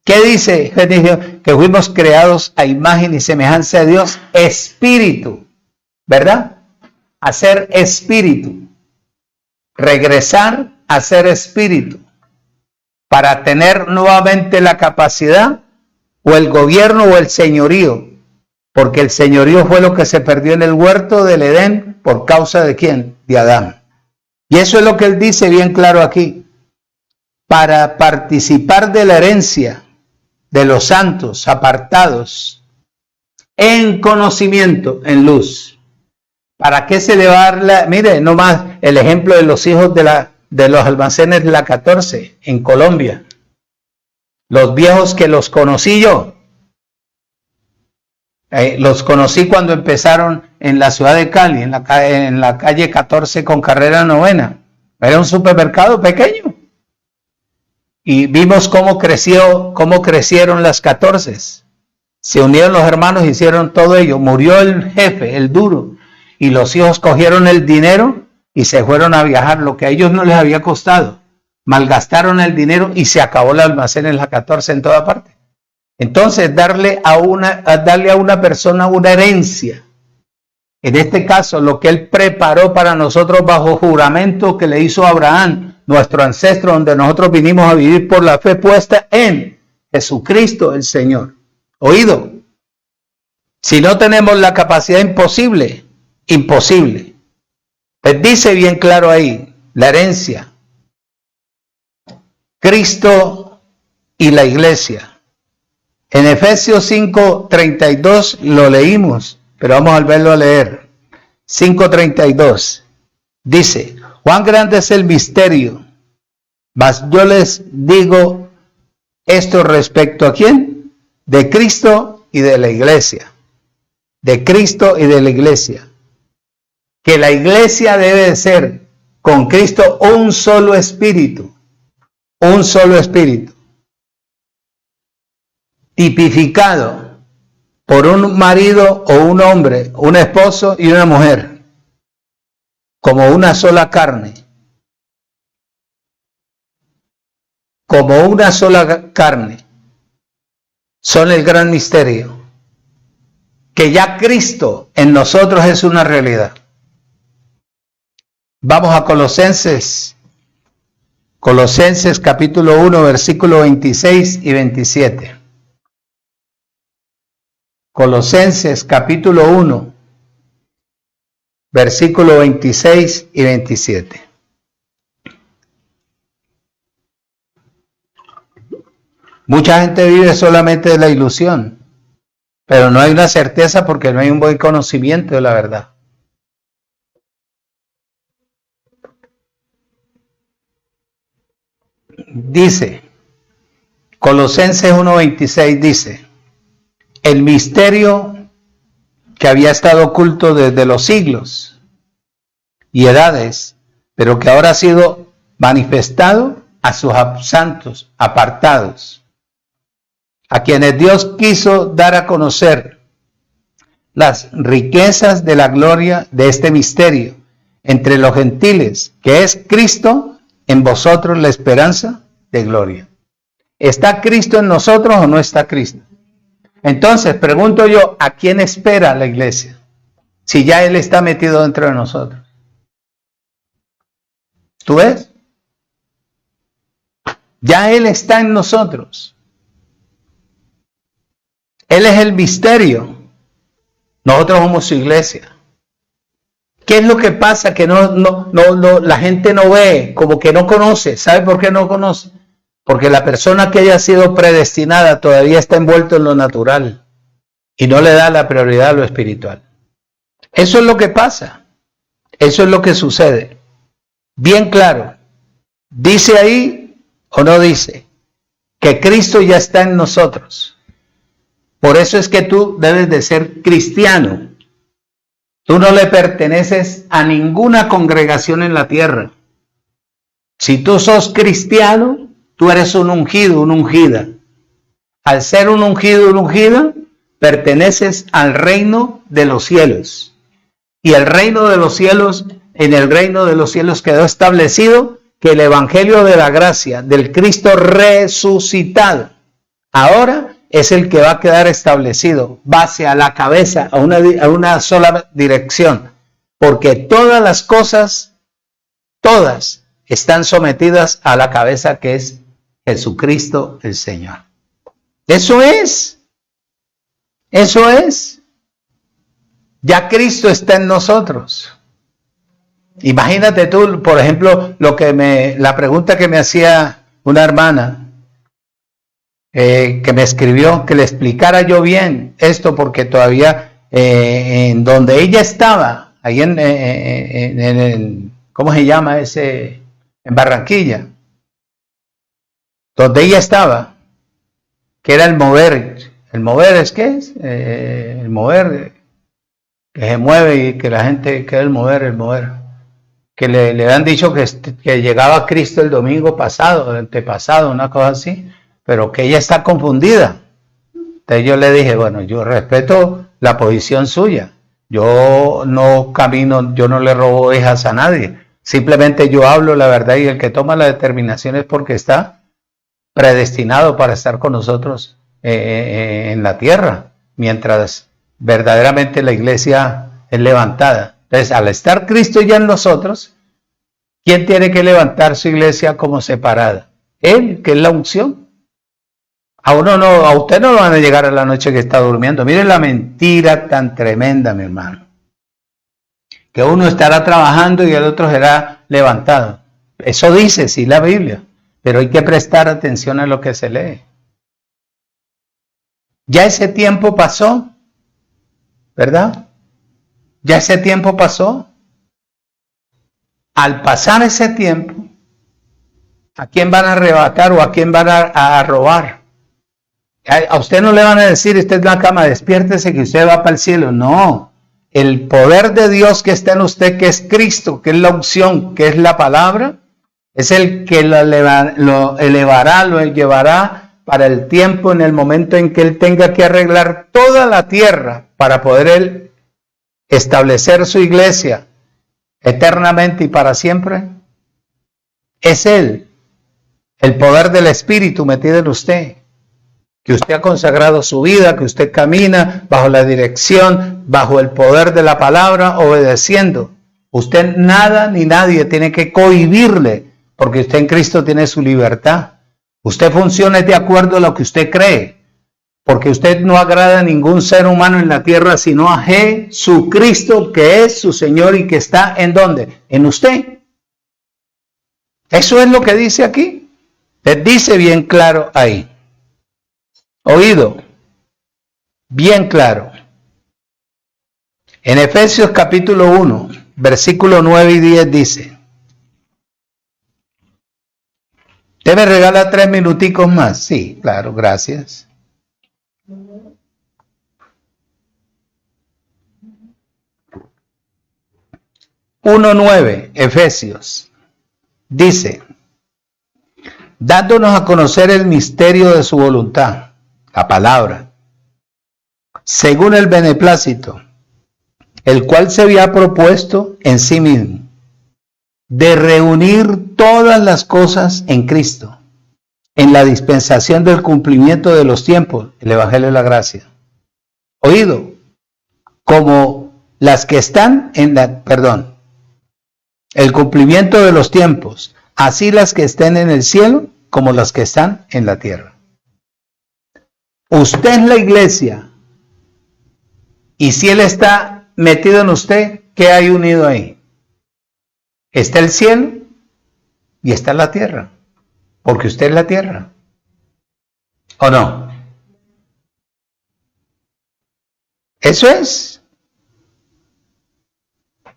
¿Qué dice Génesis? Que fuimos creados a imagen y semejanza de Dios, espíritu, ¿verdad? A ser espíritu. Regresar a ser espíritu. Para tener nuevamente la capacidad o el gobierno o el señorío. Porque el señorío fue lo que se perdió en el huerto del Edén por causa de ¿quién? De Adán. Y eso es lo que él dice bien claro aquí. Para participar de la herencia de los santos apartados en conocimiento, en luz. ¿Para qué se le va a dar mire, nomás el ejemplo de los hijos de los almacenes de la 14 en Colombia. Los viejos que los conocí yo. Los conocí cuando empezaron en la ciudad de Cali, en la calle 14 con carrera 9. Era un supermercado pequeño. Y vimos cómo crecieron las 14. Se unieron los hermanos, hicieron todo ello. Murió el jefe, el duro. Y los hijos cogieron el dinero y se fueron a viajar, lo que a ellos no les había costado. Malgastaron el dinero y se acabó el almacén en la 14 en toda parte. Entonces, darle a una persona una herencia. En este caso, lo que él preparó para nosotros bajo juramento que le hizo Abraham, nuestro ancestro, donde nosotros vinimos a vivir por la fe puesta en Jesucristo el Señor. Oído, si no tenemos la capacidad, imposible Imposible. Pues dice bien claro ahí, la herencia, Cristo y la iglesia. En Efesios 5:32 lo leímos, pero vamos a volverlo a leer. 5:32 dice: cuán grande es el misterio, mas yo les digo esto respecto a quién, de Cristo y de la iglesia, de Cristo y de la iglesia, que la iglesia debe de ser con Cristo un solo espíritu, tipificado por un marido o un hombre, un esposo y una mujer, como una sola carne, son el gran misterio, que ya Cristo en nosotros es una realidad. Vamos a Colosenses capítulo 1, versículo 26 y 27. Colosenses capítulo 1, versículo 26 y 27. Mucha gente vive solamente de la ilusión, pero no hay una certeza porque no hay un buen conocimiento de la verdad. Dice, Colosenses 1:26 dice: el misterio que había estado oculto desde los siglos y edades, pero que ahora ha sido manifestado a sus santos apartados, a quienes Dios quiso dar a conocer las riquezas de la gloria de este misterio entre los gentiles, que es Cristo en vosotros, la esperanza de gloria. ¿Está Cristo en nosotros o no está Cristo? Entonces, pregunto yo, ¿a quién espera la iglesia? Si ya Él está metido dentro de nosotros. ¿Tú ves? Ya Él está en nosotros. Él es el misterio. Nosotros somos su iglesia. ¿Qué es lo que pasa? Que la gente no ve, como que no conoce. ¿Sabe por qué no conoce? Porque la persona que haya sido predestinada todavía está envuelto en lo natural y no le da la prioridad a lo espiritual. Eso es lo que pasa. Eso es lo que sucede. Bien claro. ¿Dice ahí o no dice que Cristo ya está en nosotros? Por eso es que tú debes de ser cristiano. Tú no le perteneces a ninguna congregación en la tierra. Si tú sos cristiano, tú eres un ungido, una ungida. Al ser un ungido, una ungida, perteneces al reino de los cielos. Y el reino de los cielos, en el reino de los cielos quedó establecido que el evangelio de la gracia del Cristo resucitado ahora es el que va a quedar establecido, base a la cabeza, a una sola dirección, porque todas las cosas, todas están sometidas a la cabeza que es Jesucristo el Señor. Eso es. Ya Cristo está en nosotros. Imagínate tú, por ejemplo, la pregunta que me hacía una hermana, que me escribió, que le explicara yo bien esto, porque todavía en donde ella estaba, ahí en ¿cómo se llama ese? En Barranquilla, donde ella estaba, que era el mover es ¿qué es? El mover, que se mueve y que la gente, que es el mover, que le han dicho que llegaba Cristo el domingo pasado, el antepasado, una cosa así, pero que ella está confundida. Entonces yo le dije, bueno, yo respeto la posición suya, yo no camino, yo no le robo ovejas a nadie, simplemente yo hablo la verdad, y el que toma la determinación es porque está predestinado para estar con nosotros en la tierra, mientras verdaderamente la iglesia es levantada. Entonces, al estar Cristo ya en nosotros, ¿quién tiene que levantar su iglesia como separada? Él, que es la unción. A usted no lo van a llegar a la noche que está durmiendo. Miren la mentira tan tremenda, mi hermano. que uno estará trabajando y el otro será levantado. Eso dice, sí, la Biblia, pero hay que prestar atención a lo que se lee. Ya ese tiempo pasó, ¿verdad? Ya ese tiempo pasó. Al pasar ese tiempo, ¿a quién van a arrebatar o a quién van a robar? A usted no le van a decir, usted en la cama, despiértese que usted va para el cielo. No, el poder de Dios que está en usted, que es Cristo, que es la unción, que es la palabra, es el que lo elevará, lo llevará para el tiempo, en el momento en que Él tenga que arreglar toda la tierra para poder Él establecer su iglesia eternamente y para siempre. Es Él, el poder del Espíritu metido en usted, que usted ha consagrado su vida, que usted camina bajo la dirección, bajo el poder de la palabra, obedeciendo. Usted nada ni nadie tiene que cohibirle, porque usted en Cristo tiene su libertad. Usted funciona de acuerdo a lo que usted cree, porque usted no agrada a ningún ser humano en la tierra, sino a Jesucristo, que es su Señor y que está ¿en dónde? En usted. Eso es lo que dice aquí. Les dice bien claro ahí. Oído, bien claro. En Efesios capítulo 1, versículo 9 y 10 dice, ¿usted me regala 3 minuticos más? Sí, claro, gracias. Uno 9, Efesios, dice, dándonos a conocer el misterio de su voluntad, la palabra, según el beneplácito, el cual se había propuesto en sí mismo, de reunir todas las cosas en Cristo, en la dispensación del cumplimiento de los tiempos, el Evangelio de la Gracia. Oído, como las que están en la, el cumplimiento de los tiempos, así las que estén en el cielo como las que están en la tierra. Usted es la iglesia, y si Él está metido en usted, ¿qué hay unido ahí? Está el cielo y está la tierra, porque usted es la tierra, ¿o no? Eso es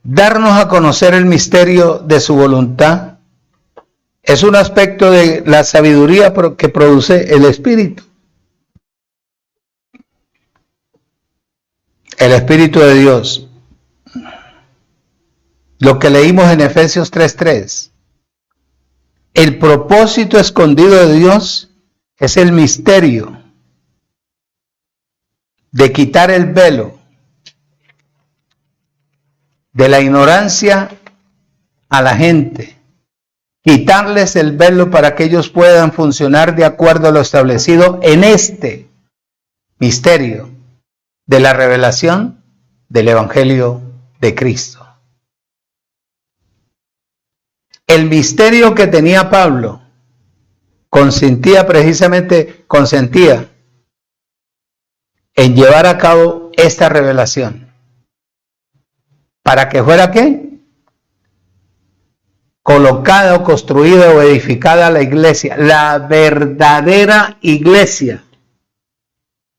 darnos a conocer el misterio de su voluntad. Es un aspecto de la sabiduría que produce el Espíritu. El Espíritu de Dios. Lo que leímos en Efesios 3:3. El propósito escondido de Dios es el misterio de quitar el velo de la ignorancia a la gente, quitarles el velo para que ellos puedan funcionar de acuerdo a lo establecido en este misterio de la revelación del Evangelio de Cristo. El misterio que tenía Pablo consentía en llevar a cabo esta revelación. ¿Para que fuera qué? Colocada o construida o edificada la iglesia, la verdadera iglesia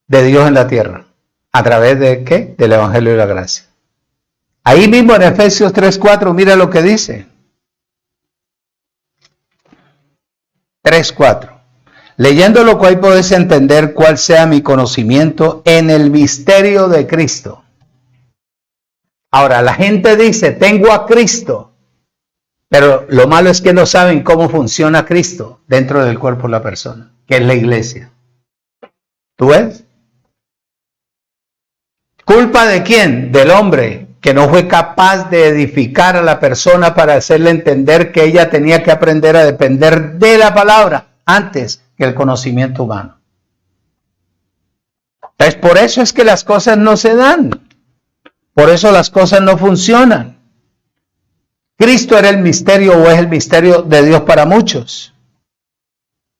de Dios en la tierra. ¿A través de qué? Del Evangelio de la Gracia. Ahí mismo en Efesios 3:4, mira lo que dice. 3:4. Leyendo lo cual podés entender cuál sea mi conocimiento en el misterio de Cristo. Ahora, la gente dice, tengo a Cristo, pero lo malo es que no saben cómo funciona Cristo dentro del cuerpo de la persona, que es la iglesia. ¿Tú ves? ¿Culpa de quién? Del hombre, que no fue capaz de edificar a la persona para hacerle entender que ella tenía que aprender a depender de la palabra antes que el conocimiento humano. Entonces, por eso es que las cosas no se dan. Por eso las cosas no funcionan. Cristo era el misterio o es el misterio de Dios para muchos.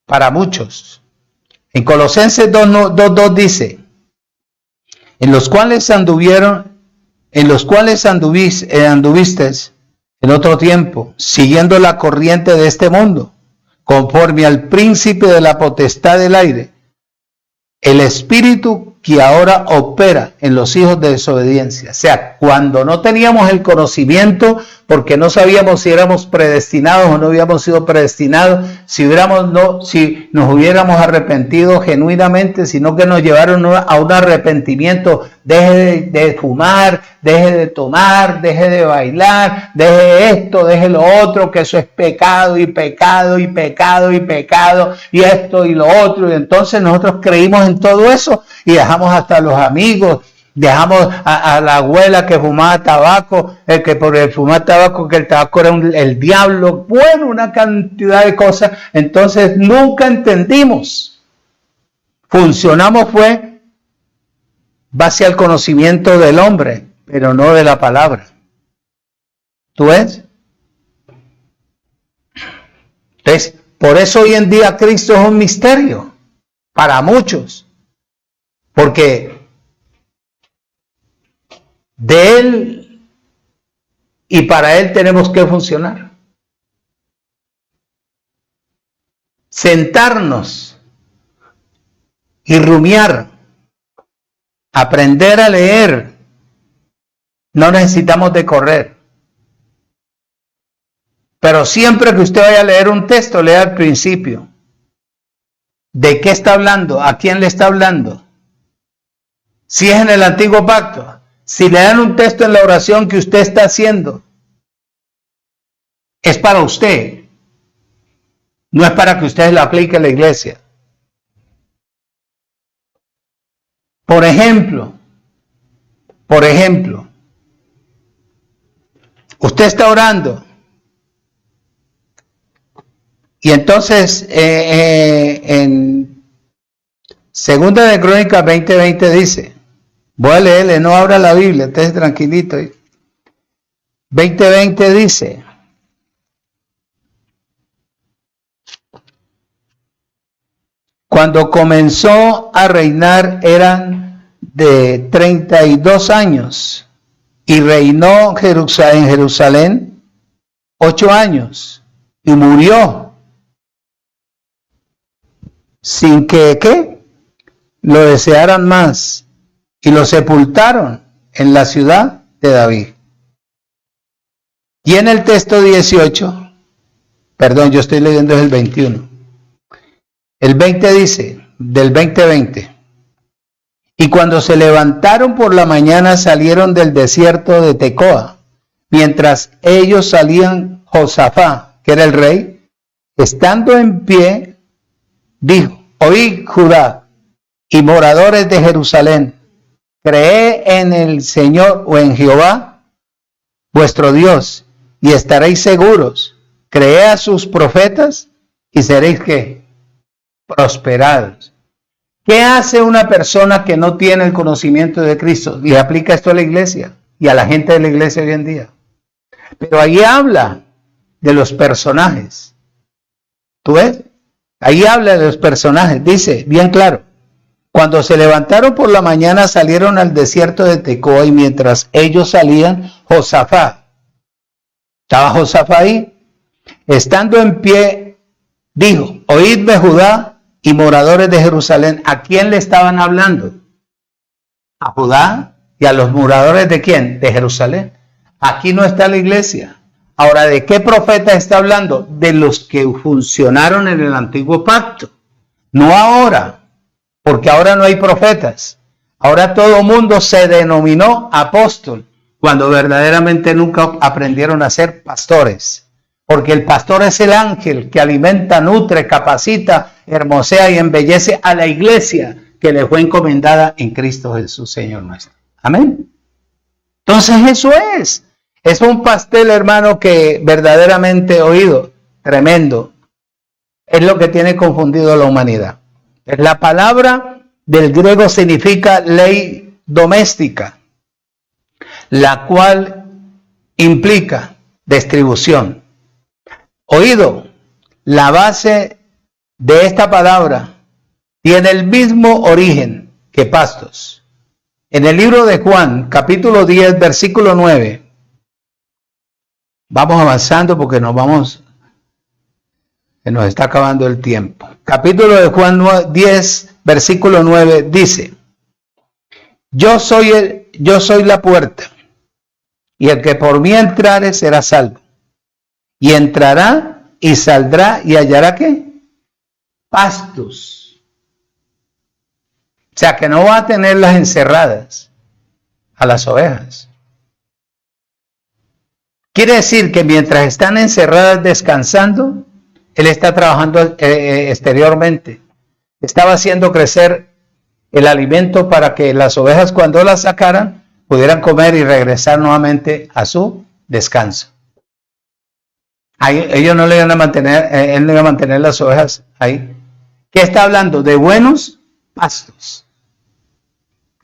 Para muchos. En Colosenses 2:2 dice, en los cuales anduvieron en los cuales anduviste en otro tiempo, siguiendo la corriente de este mundo, conforme al príncipe de la potestad del aire, el espíritu que ahora opera en los hijos de desobediencia. O sea, cuando no teníamos el conocimiento, porque no sabíamos si éramos predestinados o no habíamos sido predestinados, si nos hubiéramos arrepentido genuinamente, sino que nos llevaron a un arrepentimiento. Deje de fumar, deje de tomar, deje de bailar, deje esto, deje lo otro, que eso es pecado y pecado y pecado y pecado y esto y lo otro. Y entonces nosotros creímos en todo eso y dejamos hasta los amigos, dejamos a la abuela que fumaba tabaco, que por el fumar tabaco, que el tabaco era el diablo, bueno, una cantidad de cosas. Entonces nunca entendimos. Funcionamos fue base al conocimiento del hombre, pero no de la palabra. ¿Tú ves? Entonces, por eso hoy en día Cristo es un misterio para muchos, porque de Él y para Él tenemos que funcionar. Sentarnos y rumiar, aprender a leer. No necesitamos de correr. Pero siempre que usted vaya a leer un texto, lea al principio. ¿De qué está hablando? ¿A quién le está hablando? Si es en el antiguo pacto, si le dan un texto en la oración que usted está haciendo, es para usted. No es para que usted lo aplique en la iglesia. Por ejemplo, usted está orando y entonces en Segunda de Crónicas 20:20 dice, voy a leerle, no abra la Biblia, esté tranquilito. 20:20 dice, cuando comenzó a reinar eran de 32 años y reinó en Jerusalén 8 años y murió sin que ¿qué? Lo desearan más y lo sepultaron en la ciudad de David. Y en el texto 18, perdón, yo estoy leyendo el 21. El 20 dice, del 20:20, y cuando se levantaron por la mañana salieron del desierto de Tecoa, mientras ellos salían, Josafá, que era el rey, estando en pie, dijo, oíd Judá y moradores de Jerusalén, creed en el Señor o en Jehová, vuestro Dios, y estaréis seguros, creed a sus profetas y seréis ¿qué? Prosperados. ¿Qué hace una persona que no tiene el conocimiento de Cristo? Y aplica esto a la iglesia y a la gente de la iglesia hoy en día. Pero ahí habla de los personajes. ¿Tú ves? Ahí habla de los personajes. Dice, bien claro, cuando se levantaron por la mañana salieron al desierto de Tecoa y mientras ellos salían, Josafá. ¿Estaba Josafá ahí? Estando en pie, dijo, oídme Judá y moradores de Jerusalén. ¿A quién le estaban hablando? A Judá y a los moradores de quién? De Jerusalén. Aquí no está la iglesia. Ahora, ¿de qué profeta está hablando? De los que funcionaron en el antiguo pacto. No ahora, porque ahora no hay profetas. Ahora todo mundo se denominó apóstol, cuando verdaderamente nunca aprendieron a ser pastores. Porque el pastor es el ángel que alimenta, nutre, capacita, hermosea y embellece a la iglesia que le fue encomendada en Cristo Jesús, Señor nuestro. Amén. Entonces eso es un pastel, hermano, que verdaderamente oído, tremendo, es lo que tiene confundido a la humanidad. La palabra del griego significa ley doméstica, la cual implica distribución. Oído, la base de esta palabra tiene el mismo origen que pastos. En el libro de Juan, capítulo 10, versículo 9. Vamos avanzando porque se nos está acabando el tiempo. Capítulo de Juan 10, versículo 9 dice: yo soy la puerta, y el que por mí entrare será salvo. Y entrará y saldrá y hallará ¿qué? Pastos. O sea que no va a tenerlas encerradas a las ovejas. Quiere decir que mientras están encerradas descansando, Él está trabajando exteriormente. Estaba haciendo crecer el alimento para que las ovejas, cuando las sacaran, pudieran comer y regresar nuevamente a su descanso. Ahí, ellos no le iban a mantener, Él no iba a mantener las ovejas ahí. ¿Qué está hablando? De buenos pastos.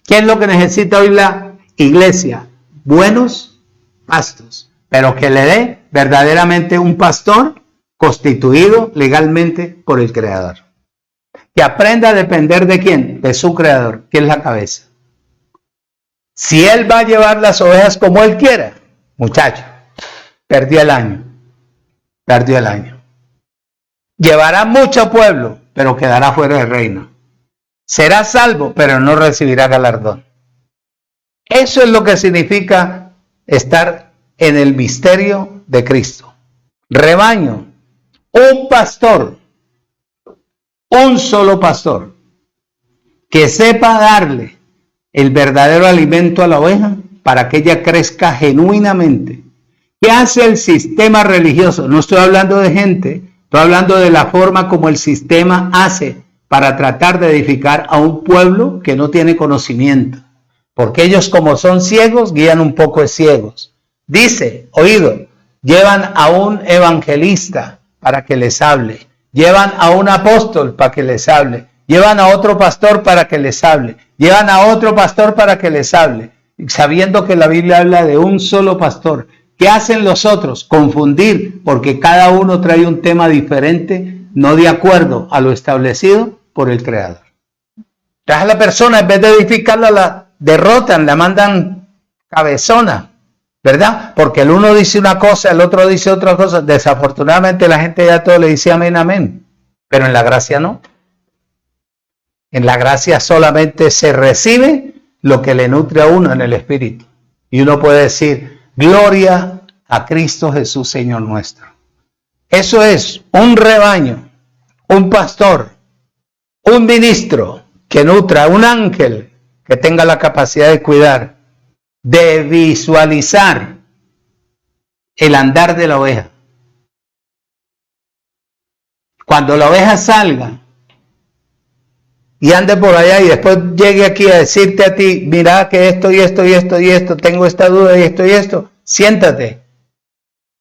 ¿Qué es lo que necesita hoy la iglesia? Buenos pastos, pero que le dé verdaderamente un pastor constituido legalmente por el Creador. Que aprenda a depender de quién, de su Creador, que es la cabeza. Si Él va a llevar las ovejas como Él quiera, muchacho, perdió el año. Llevará mucho pueblo, pero quedará fuera del reino. Será salvo, pero no recibirá galardón. Eso es lo que significa estar en el misterio de Cristo. Rebaño, un pastor, un solo pastor, que sepa darle el verdadero alimento a la oveja para que ella crezca genuinamente. ¿Qué hace el sistema religioso? No estoy hablando de gente, estoy hablando de la forma como el sistema hace para tratar de edificar a un pueblo que no tiene conocimiento. Porque ellos, como son ciegos, guían un poco de ciegos. Dice, oído, llevan a un evangelista para que les hable. Llevan a un apóstol para que les hable. Llevan a otro pastor para que les hable. Llevan a otro pastor para que les hable. Sabiendo que la Biblia habla de un solo pastor. ¿Qué hacen los otros? Confundir, porque cada uno trae un tema diferente, no de acuerdo a lo establecido por el Creador. Entonces a la persona, en vez de edificarla, la derrotan, la mandan cabezona, ¿verdad? Porque el uno dice una cosa, el otro dice otra cosa. Desafortunadamente la gente ya todo le dice amén, amén. Pero en la gracia no. En la gracia solamente se recibe lo que le nutre a uno en el Espíritu. Y uno puede decir, gloria a Cristo Jesús, Señor nuestro. Eso es un rebaño, un pastor, un ministro que nutra, un ángel que tenga la capacidad de cuidar, de visualizar el andar de la oveja. Cuando la oveja salga y ande por allá y después llegue aquí a decirte a ti, mira que esto y esto y esto y esto, tengo esta duda y esto, siéntate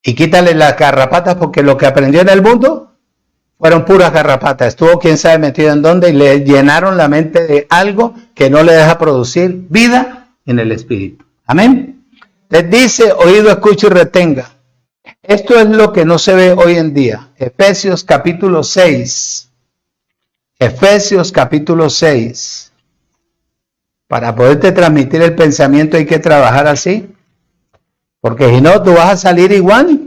y quítale las garrapatas, porque lo que aprendió en el mundo fueron puras garrapatas. Estuvo quién sabe metido en dónde y le llenaron la mente de algo que no le deja producir vida en el espíritu. Amén. Les dice, oído, escucha y retenga. Esto es lo que no se ve hoy en día. Efesios capítulo 6. Efesios capítulo 6. Para poderte transmitir el pensamiento hay que trabajar así. Porque si no, tú vas a salir igual.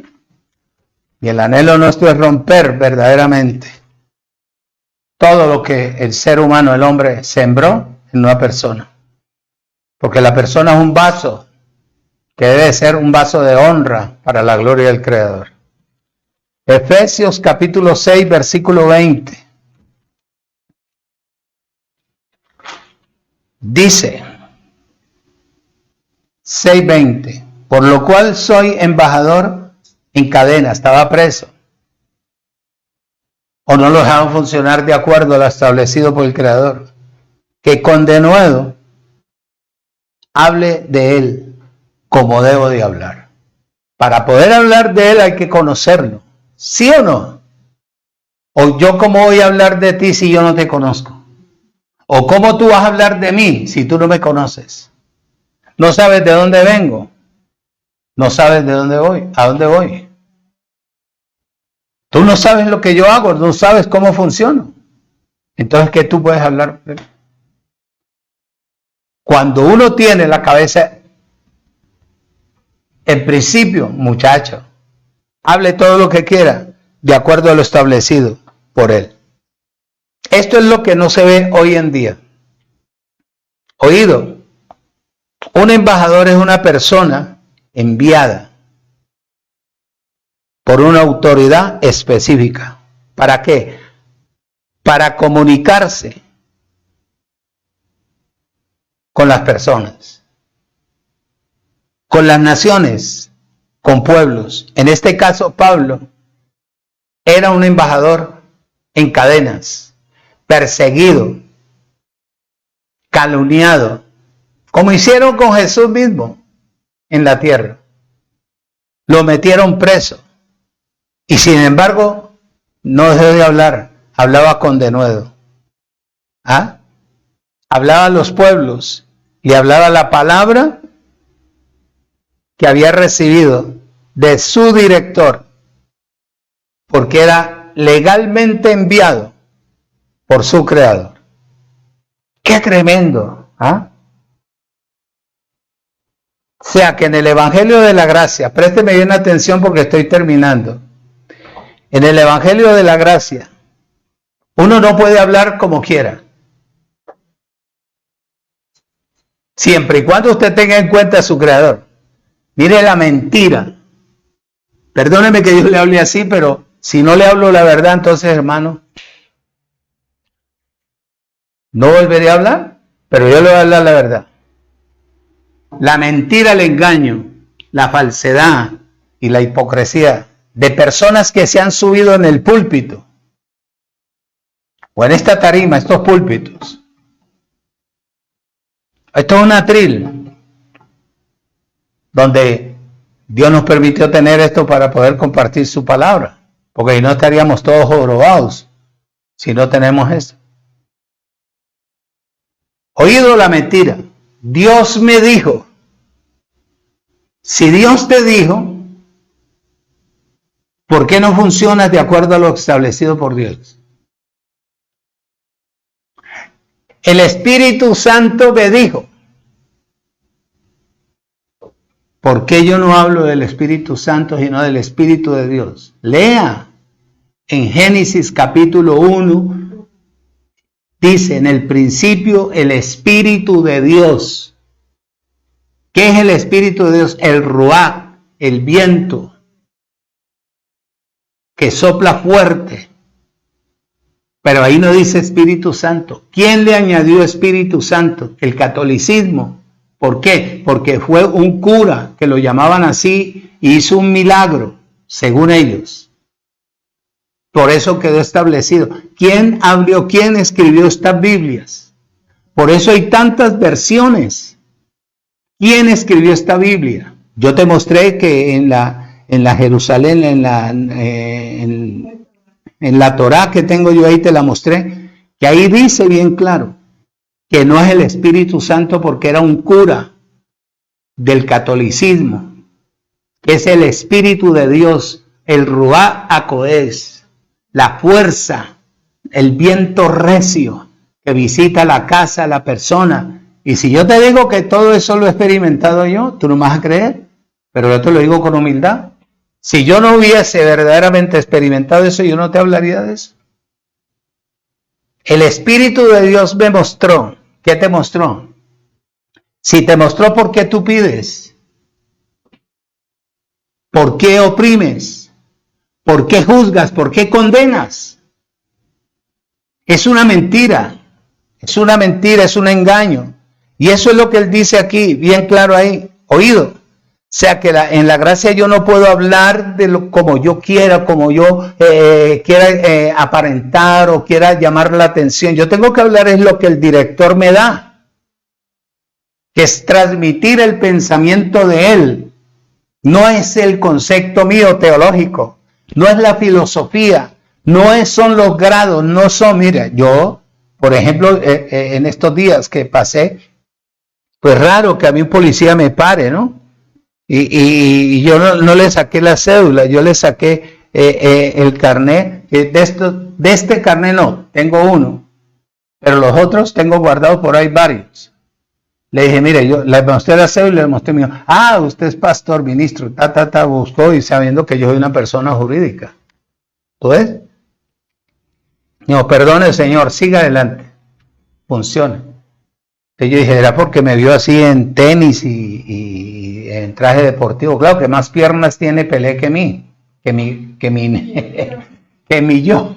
Y el anhelo nuestro es romper verdaderamente todo lo que el ser humano, el hombre, sembró en una persona. Porque la persona es un vaso que debe ser un vaso de honra para la gloria del Creador. Efesios capítulo 6, versículo 20. Dice 6:20, por lo cual soy embajador en cadena, estaba preso, o no lo dejaban funcionar de acuerdo a lo establecido por el Creador, que con denuedo hable de él como debo de hablar. Para poder hablar de él hay que conocerlo, ¿sí o no? O yo cómo voy a hablar de ti si yo no te conozco. ¿O cómo tú vas a hablar de mí si tú no me conoces? No sabes de dónde vengo. No sabes de dónde voy, a dónde voy. Tú no sabes lo que yo hago, no sabes cómo funciono. Entonces, ¿qué tú puedes hablar? Cuando uno tiene la cabeza, en principio, muchacho, hable todo lo que quiera, de acuerdo a lo establecido por él. Esto es lo que no se ve hoy en día. Oído, un embajador es una persona enviada por una autoridad específica. ¿Para qué? Para comunicarse con las personas, con las naciones, con pueblos. En este caso, Pablo era un embajador en cadenas, perseguido, calumniado, como hicieron con Jesús mismo en la tierra. Lo metieron preso y sin embargo no dejó de hablar, hablaba con denuedo. ¿Ah? Hablaba a los pueblos y hablaba la palabra que había recibido de su director, porque era legalmente enviado por su creador. ¡Qué tremendo! ¿Ah? O sea que en el Evangelio de la Gracia, présteme bien atención porque estoy terminando. En el Evangelio de la Gracia, uno no puede hablar como quiera, siempre y cuando usted tenga en cuenta a su creador. Mire la mentira. Perdóneme que yo le hable así, pero si no le hablo la verdad, entonces, hermano, no volveré a hablar, pero yo le voy a hablar la verdad. La mentira, el engaño, la falsedad y la hipocresía de personas que se han subido en el púlpito o en esta tarima, estos púlpitos. Esto es un atril donde Dios nos permitió tener esto para poder compartir su palabra, porque si no estaríamos todos jorobados si no tenemos esto. Oído la mentira. Dios me dijo. Si Dios te dijo, ¿por qué no funcionas de acuerdo a lo establecido por Dios? El Espíritu Santo me dijo. ¿Por qué yo no hablo del Espíritu Santo sino del Espíritu de Dios? Lea en Génesis capítulo 1, dice, en el principio el Espíritu de Dios. ¿Qué es el Espíritu de Dios? El ruach, el viento que sopla fuerte. Pero ahí no dice Espíritu Santo. ¿Quién le añadió Espíritu Santo? El catolicismo. ¿Por qué? Porque fue un cura que lo llamaban así y hizo un milagro, según ellos. Por eso quedó establecido. ¿Quién abrió, quién escribió estas Biblias? Por eso hay tantas versiones. ¿Quién escribió esta Biblia? Yo te mostré que en la Jerusalén, en la Torá que tengo yo ahí, te la mostré, que ahí dice bien claro que no es el Espíritu Santo porque era un cura del catolicismo, que es el Espíritu de Dios, el Ruach HaKodesh, la fuerza, el viento recio que visita la casa, la persona. Y si yo te digo que todo eso lo he experimentado yo, tú no me vas a creer, pero yo te lo digo con humildad. Si yo no hubiese verdaderamente experimentado eso, yo no te hablaría de eso. El Espíritu de Dios me mostró. ¿Qué te mostró? Si te mostró por qué tú pides, por qué oprimes, por qué juzgas, por qué condenas. Es una mentira, es un engaño. Y eso es lo que él dice aquí, bien claro ahí, oído. O sea que en la gracia yo no puedo hablar de lo como yo quiera, como yo quiera aparentar o quiera llamar la atención. Yo tengo que hablar es lo que el director me da, que es transmitir el pensamiento de él. No es el concepto mío teológico, no es la filosofía, no son los grados, no son, mira, yo, por ejemplo, en estos días que pasé, pues raro que a mí un policía me pare, ¿no? Y yo no le saqué la cédula, yo le saqué el carnet. De este carnet no, tengo uno, pero los otros tengo guardados por ahí varios. Le dije, mire, yo le mostré la cédula y le mostré mío. Ah, usted es pastor, ministro, buscó y sabiendo que yo soy una persona jurídica. ¿Tú ves? No, perdone, señor, siga adelante. Funciona. Entonces yo dije, era porque me vio así en tenis y en traje deportivo. Claro que más piernas tiene Pelé que mí, que mi yo.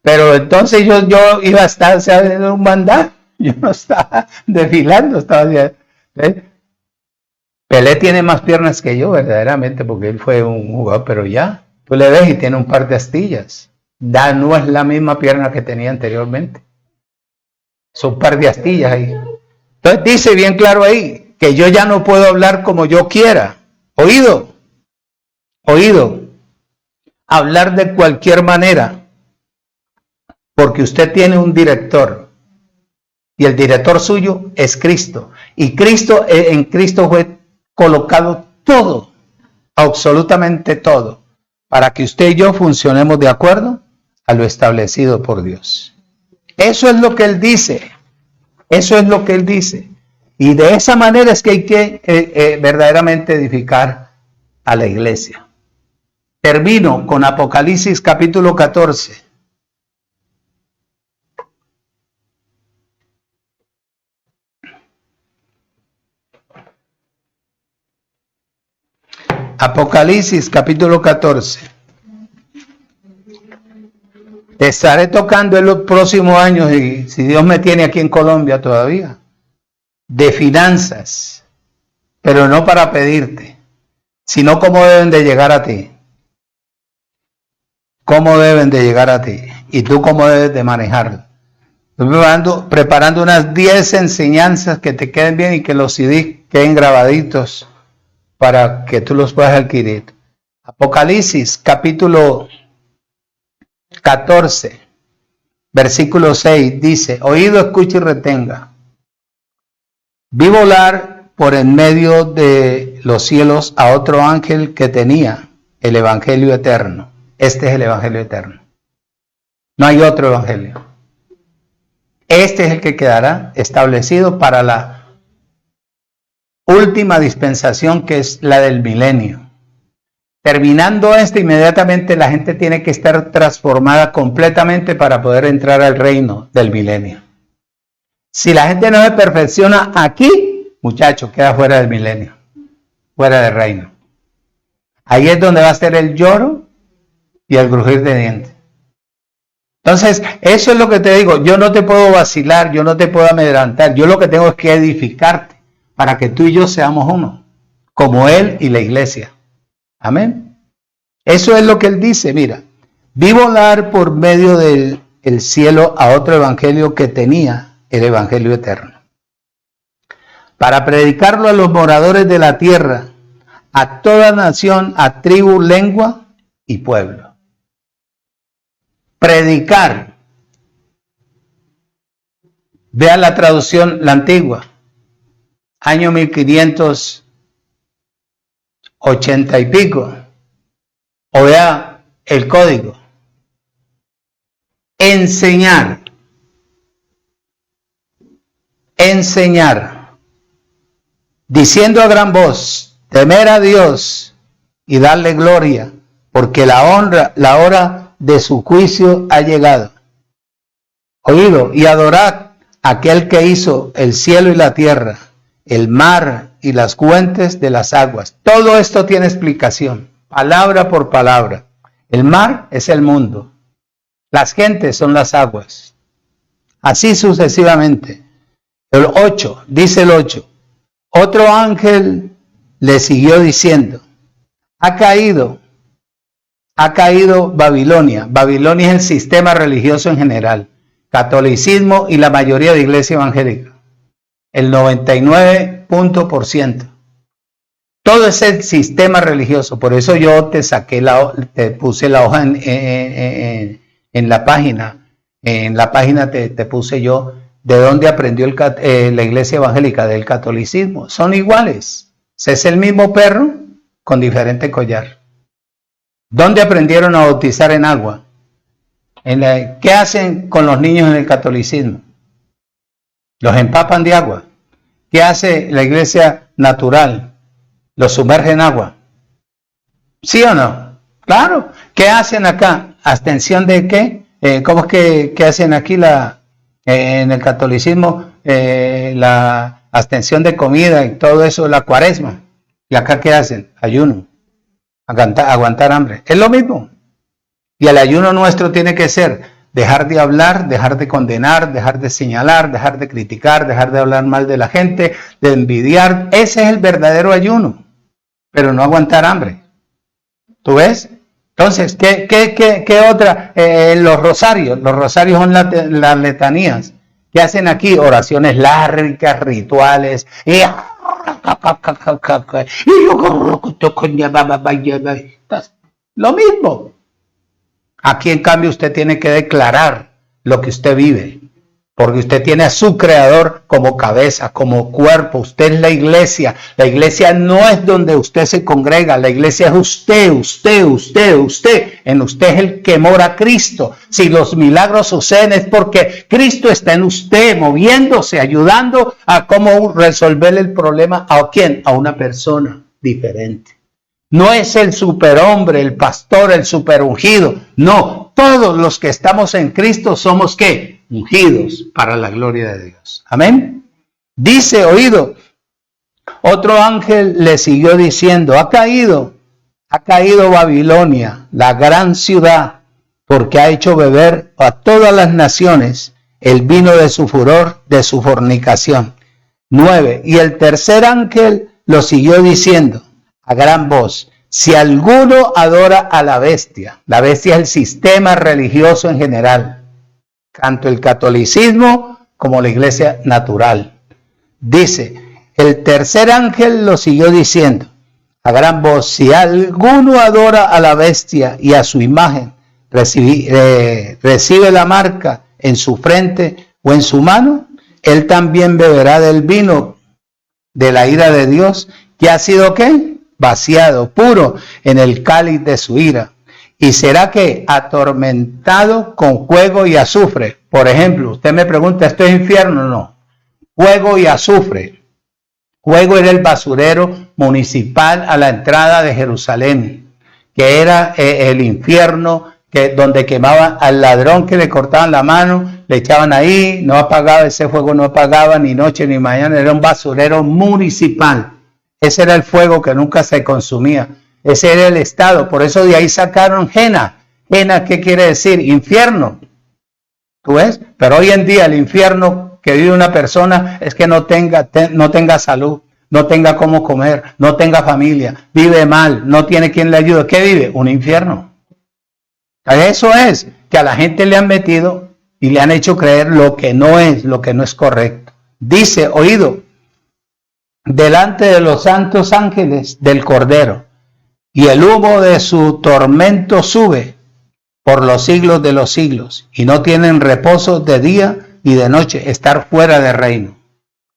Pero entonces yo iba a estar haciendo un mandato. Yo no estaba desfilando, estaba haciendo. Pelé tiene más piernas que yo, verdaderamente, porque él fue un jugador, pero ya, tú le ves y tiene un par de astillas. No es la misma pierna que tenía anteriormente. Son un par de astillas ahí. Entonces dice bien claro ahí, que yo ya no puedo hablar como yo quiera. Oído. Hablar de cualquier manera, porque usted tiene un director. Y el director suyo es Cristo. Y en Cristo fue colocado todo, absolutamente todo, para que usted y yo funcionemos de acuerdo a lo establecido por Dios. Eso es lo que Él dice. Eso es lo que Él dice. Y de esa manera es que hay que verdaderamente edificar a la iglesia. Termino con Apocalipsis capítulo 14. Apocalipsis capítulo 14. Te estaré tocando en los próximos años, y si Dios me tiene aquí en Colombia todavía, de finanzas, pero no para pedirte, sino cómo deben de llegar a ti. Cómo deben de llegar a ti y tú cómo debes de manejarlo. Estoy preparando unas 10 enseñanzas que te queden bien y que los CDs queden grabaditos para que tú los puedas adquirir. Apocalipsis capítulo 14, versículo 6 dice: oído, escucha y retenga. Vi volar por en medio de los cielos a otro ángel que tenía el evangelio eterno. Este es el evangelio eterno. No hay otro evangelio. Este es el que quedará establecido para la última dispensación, que es la del milenio. Terminando inmediatamente la gente tiene que estar transformada completamente para poder entrar al reino del milenio. Si la gente no se perfecciona aquí, muchacho, queda fuera del milenio, fuera del reino. Ahí es donde va a ser el lloro y el crujir de dientes. Entonces, eso es lo que te digo. Yo no te puedo vacilar, yo no te puedo amedrentar. Yo lo que tengo es que edificarte para que tú y yo seamos uno, como Él y la iglesia. Amén. Eso es lo que Él dice. Mira, vi volar por medio del cielo a otro evangelio que tenía el evangelio eterno, para predicarlo a los moradores de la tierra, a toda nación, a tribu, lengua y pueblo. Predicar. Vea la traducción, la antigua, año 1580 y pico. O vea el código. Enseñar. Enseñar. Diciendo a gran voz, temer a Dios y darle gloria, porque la hora de su juicio ha llegado. Oído, y adorad a aquel que hizo el cielo y la tierra, el mar y las fuentes de las aguas. Todo esto tiene explicación, palabra por palabra. El mar es el mundo, las gentes son las aguas, así sucesivamente. El 8, dice el 8, otro ángel le siguió diciendo, ha caído Babilonia. Babilonia es el sistema religioso en general, catolicismo y la mayoría de iglesia evangélica, el 99%. Todo es el sistema religioso. Por eso yo te puse la hoja en la página. En la página te puse yo de dónde aprendió la iglesia evangélica, del catolicismo. Son iguales. Es el mismo perro con diferente collar. ¿Dónde aprendieron a bautizar en agua? ¿Qué hacen con los niños en el catolicismo? Los empapan de agua. ¿Qué hace la iglesia natural? Los sumerge en agua. ¿Sí o no? Claro. ¿Qué hacen acá? ¿Abstención de qué? ¿Cómo es que hacen aquí en el catolicismo? La abstención de comida y todo eso, la cuaresma. ¿Y acá qué hacen? Ayuno. Aguantar hambre. Es lo mismo. Y el ayuno nuestro tiene que ser dejar de hablar, dejar de condenar, dejar de señalar, dejar de criticar, dejar de hablar mal de la gente, de envidiar. Ese es el verdadero ayuno. Pero no aguantar hambre. ¿Tú ves? Entonces, ¿qué otra? Los rosarios son las letanías. ¿Qué hacen aquí? Oraciones largas, rituales. Lo mismo. Aquí, en cambio, usted tiene que declarar lo que usted vive. Porque usted tiene a su creador como cabeza, como cuerpo. Usted es la iglesia. La iglesia no es donde usted se congrega. La iglesia es usted. En usted es el que mora Cristo. Si los milagros suceden es porque Cristo está en usted, moviéndose, ayudando a cómo resolver el problema. ¿A quién? A una persona diferente. No es el superhombre, el pastor, el superungido. No, todos los que estamos en Cristo somos ¿qué? Ungidos para la gloria de Dios. Amén. Dice, oído, otro ángel le siguió diciendo, ha caído Babilonia, la gran ciudad, porque ha hecho beber a todas las naciones el vino de su furor, de su fornicación. 9. Y el tercer ángel lo siguió diciendo a gran voz, si alguno adora a la bestia es el sistema religioso en general, tanto el catolicismo como la iglesia natural. Dice, el tercer ángel lo siguió diciendo a gran voz, si alguno adora a la bestia y a su imagen, recibe la marca en su frente o en su mano, él también beberá del vino de la ira de Dios, que ha sido ¿qué? Vaciado, puro en el cáliz de su ira. Y será que atormentado con fuego y azufre. Por ejemplo, usted me pregunta, ¿esto es infierno? No. Fuego y azufre. Fuego era el basurero municipal a la entrada de Jerusalén, que era el infierno, donde quemaban al ladrón que le cortaban la mano, le echaban ahí, no apagaba, ese fuego no apagaba ni noche ni mañana, era un basurero municipal. Ese era el fuego que nunca se consumía. Ese era el estado. Por eso de ahí sacaron Jena. Jena, ¿qué quiere decir? Infierno. ¿Tú ves? Pero hoy en día el infierno que vive una persona es que no tenga salud, no tenga cómo comer, no tenga familia, vive mal, no tiene quien le ayude. ¿Qué vive? Un infierno. Eso es, que a la gente le han metido y le han hecho creer lo que no es correcto. Dice, oído, delante de los santos ángeles del Cordero, y el humo de su tormento sube por los siglos de los siglos, y no tienen reposo de día y de noche, estar fuera de reino.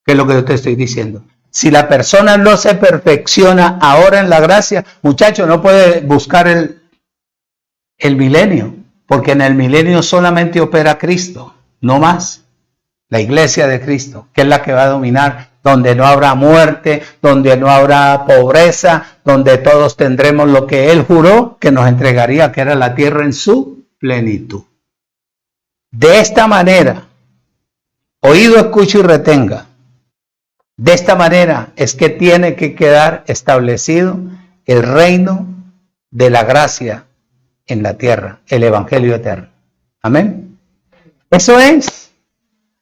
¿Qué es lo que yo te estoy diciendo? Si la persona no se perfecciona ahora en la gracia, muchacho, no puede buscar el milenio, porque en el milenio solamente opera Cristo, no más. La iglesia de Cristo, que es la que va a dominar, donde no habrá muerte, donde no habrá pobreza, donde todos tendremos lo que Él juró que nos entregaría, que era la tierra en su plenitud. De esta manera, oído, escucho y retenga. De esta manera es que tiene que quedar establecido el reino de la gracia en la tierra, el evangelio eterno. Amén. Eso es,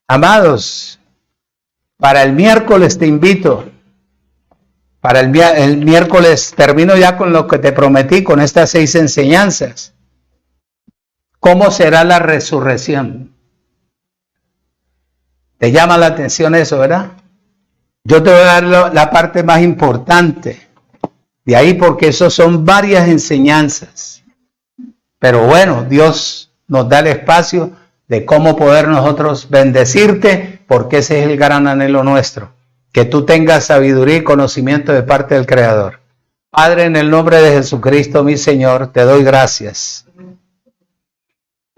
amados. Para el miércoles te invito. Para el miércoles termino ya con lo que te prometí, con estas 6 enseñanzas. ¿Cómo será la resurrección? ¿Te llama la atención eso, verdad? Yo te voy a dar la parte más importante de ahí, porque eso son varias enseñanzas. Pero bueno, Dios nos da el espacio de cómo poder nosotros bendecirte, porque ese es el gran anhelo nuestro, que tú tengas sabiduría y conocimiento de parte del Creador. Padre, en el nombre de Jesucristo, mi Señor, te doy gracias.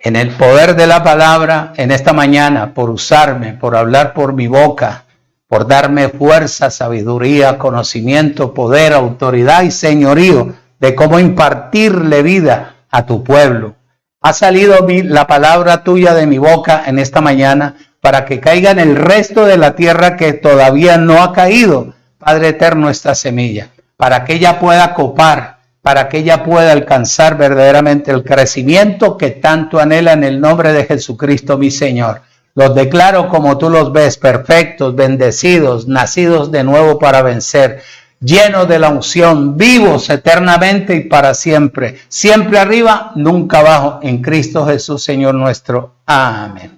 en el poder de la palabra en esta mañana, por usarme, por hablar por mi boca, por darme fuerza, sabiduría, conocimiento, poder, autoridad y señorío de cómo impartirle vida a tu pueblo. Ha salido la palabra tuya de mi boca en esta mañana para que caiga en el resto de la tierra que todavía no ha caído, Padre eterno, esta semilla, para que ella pueda copar, para que ella pueda alcanzar verdaderamente el crecimiento que tanto anhela en el nombre de Jesucristo, mi Señor. Los declaro como tú los ves, perfectos, bendecidos, nacidos de nuevo para vencer, llenos de la unción, vivos eternamente y para siempre. Siempre arriba, nunca abajo, en Cristo Jesús, Señor nuestro. Amén.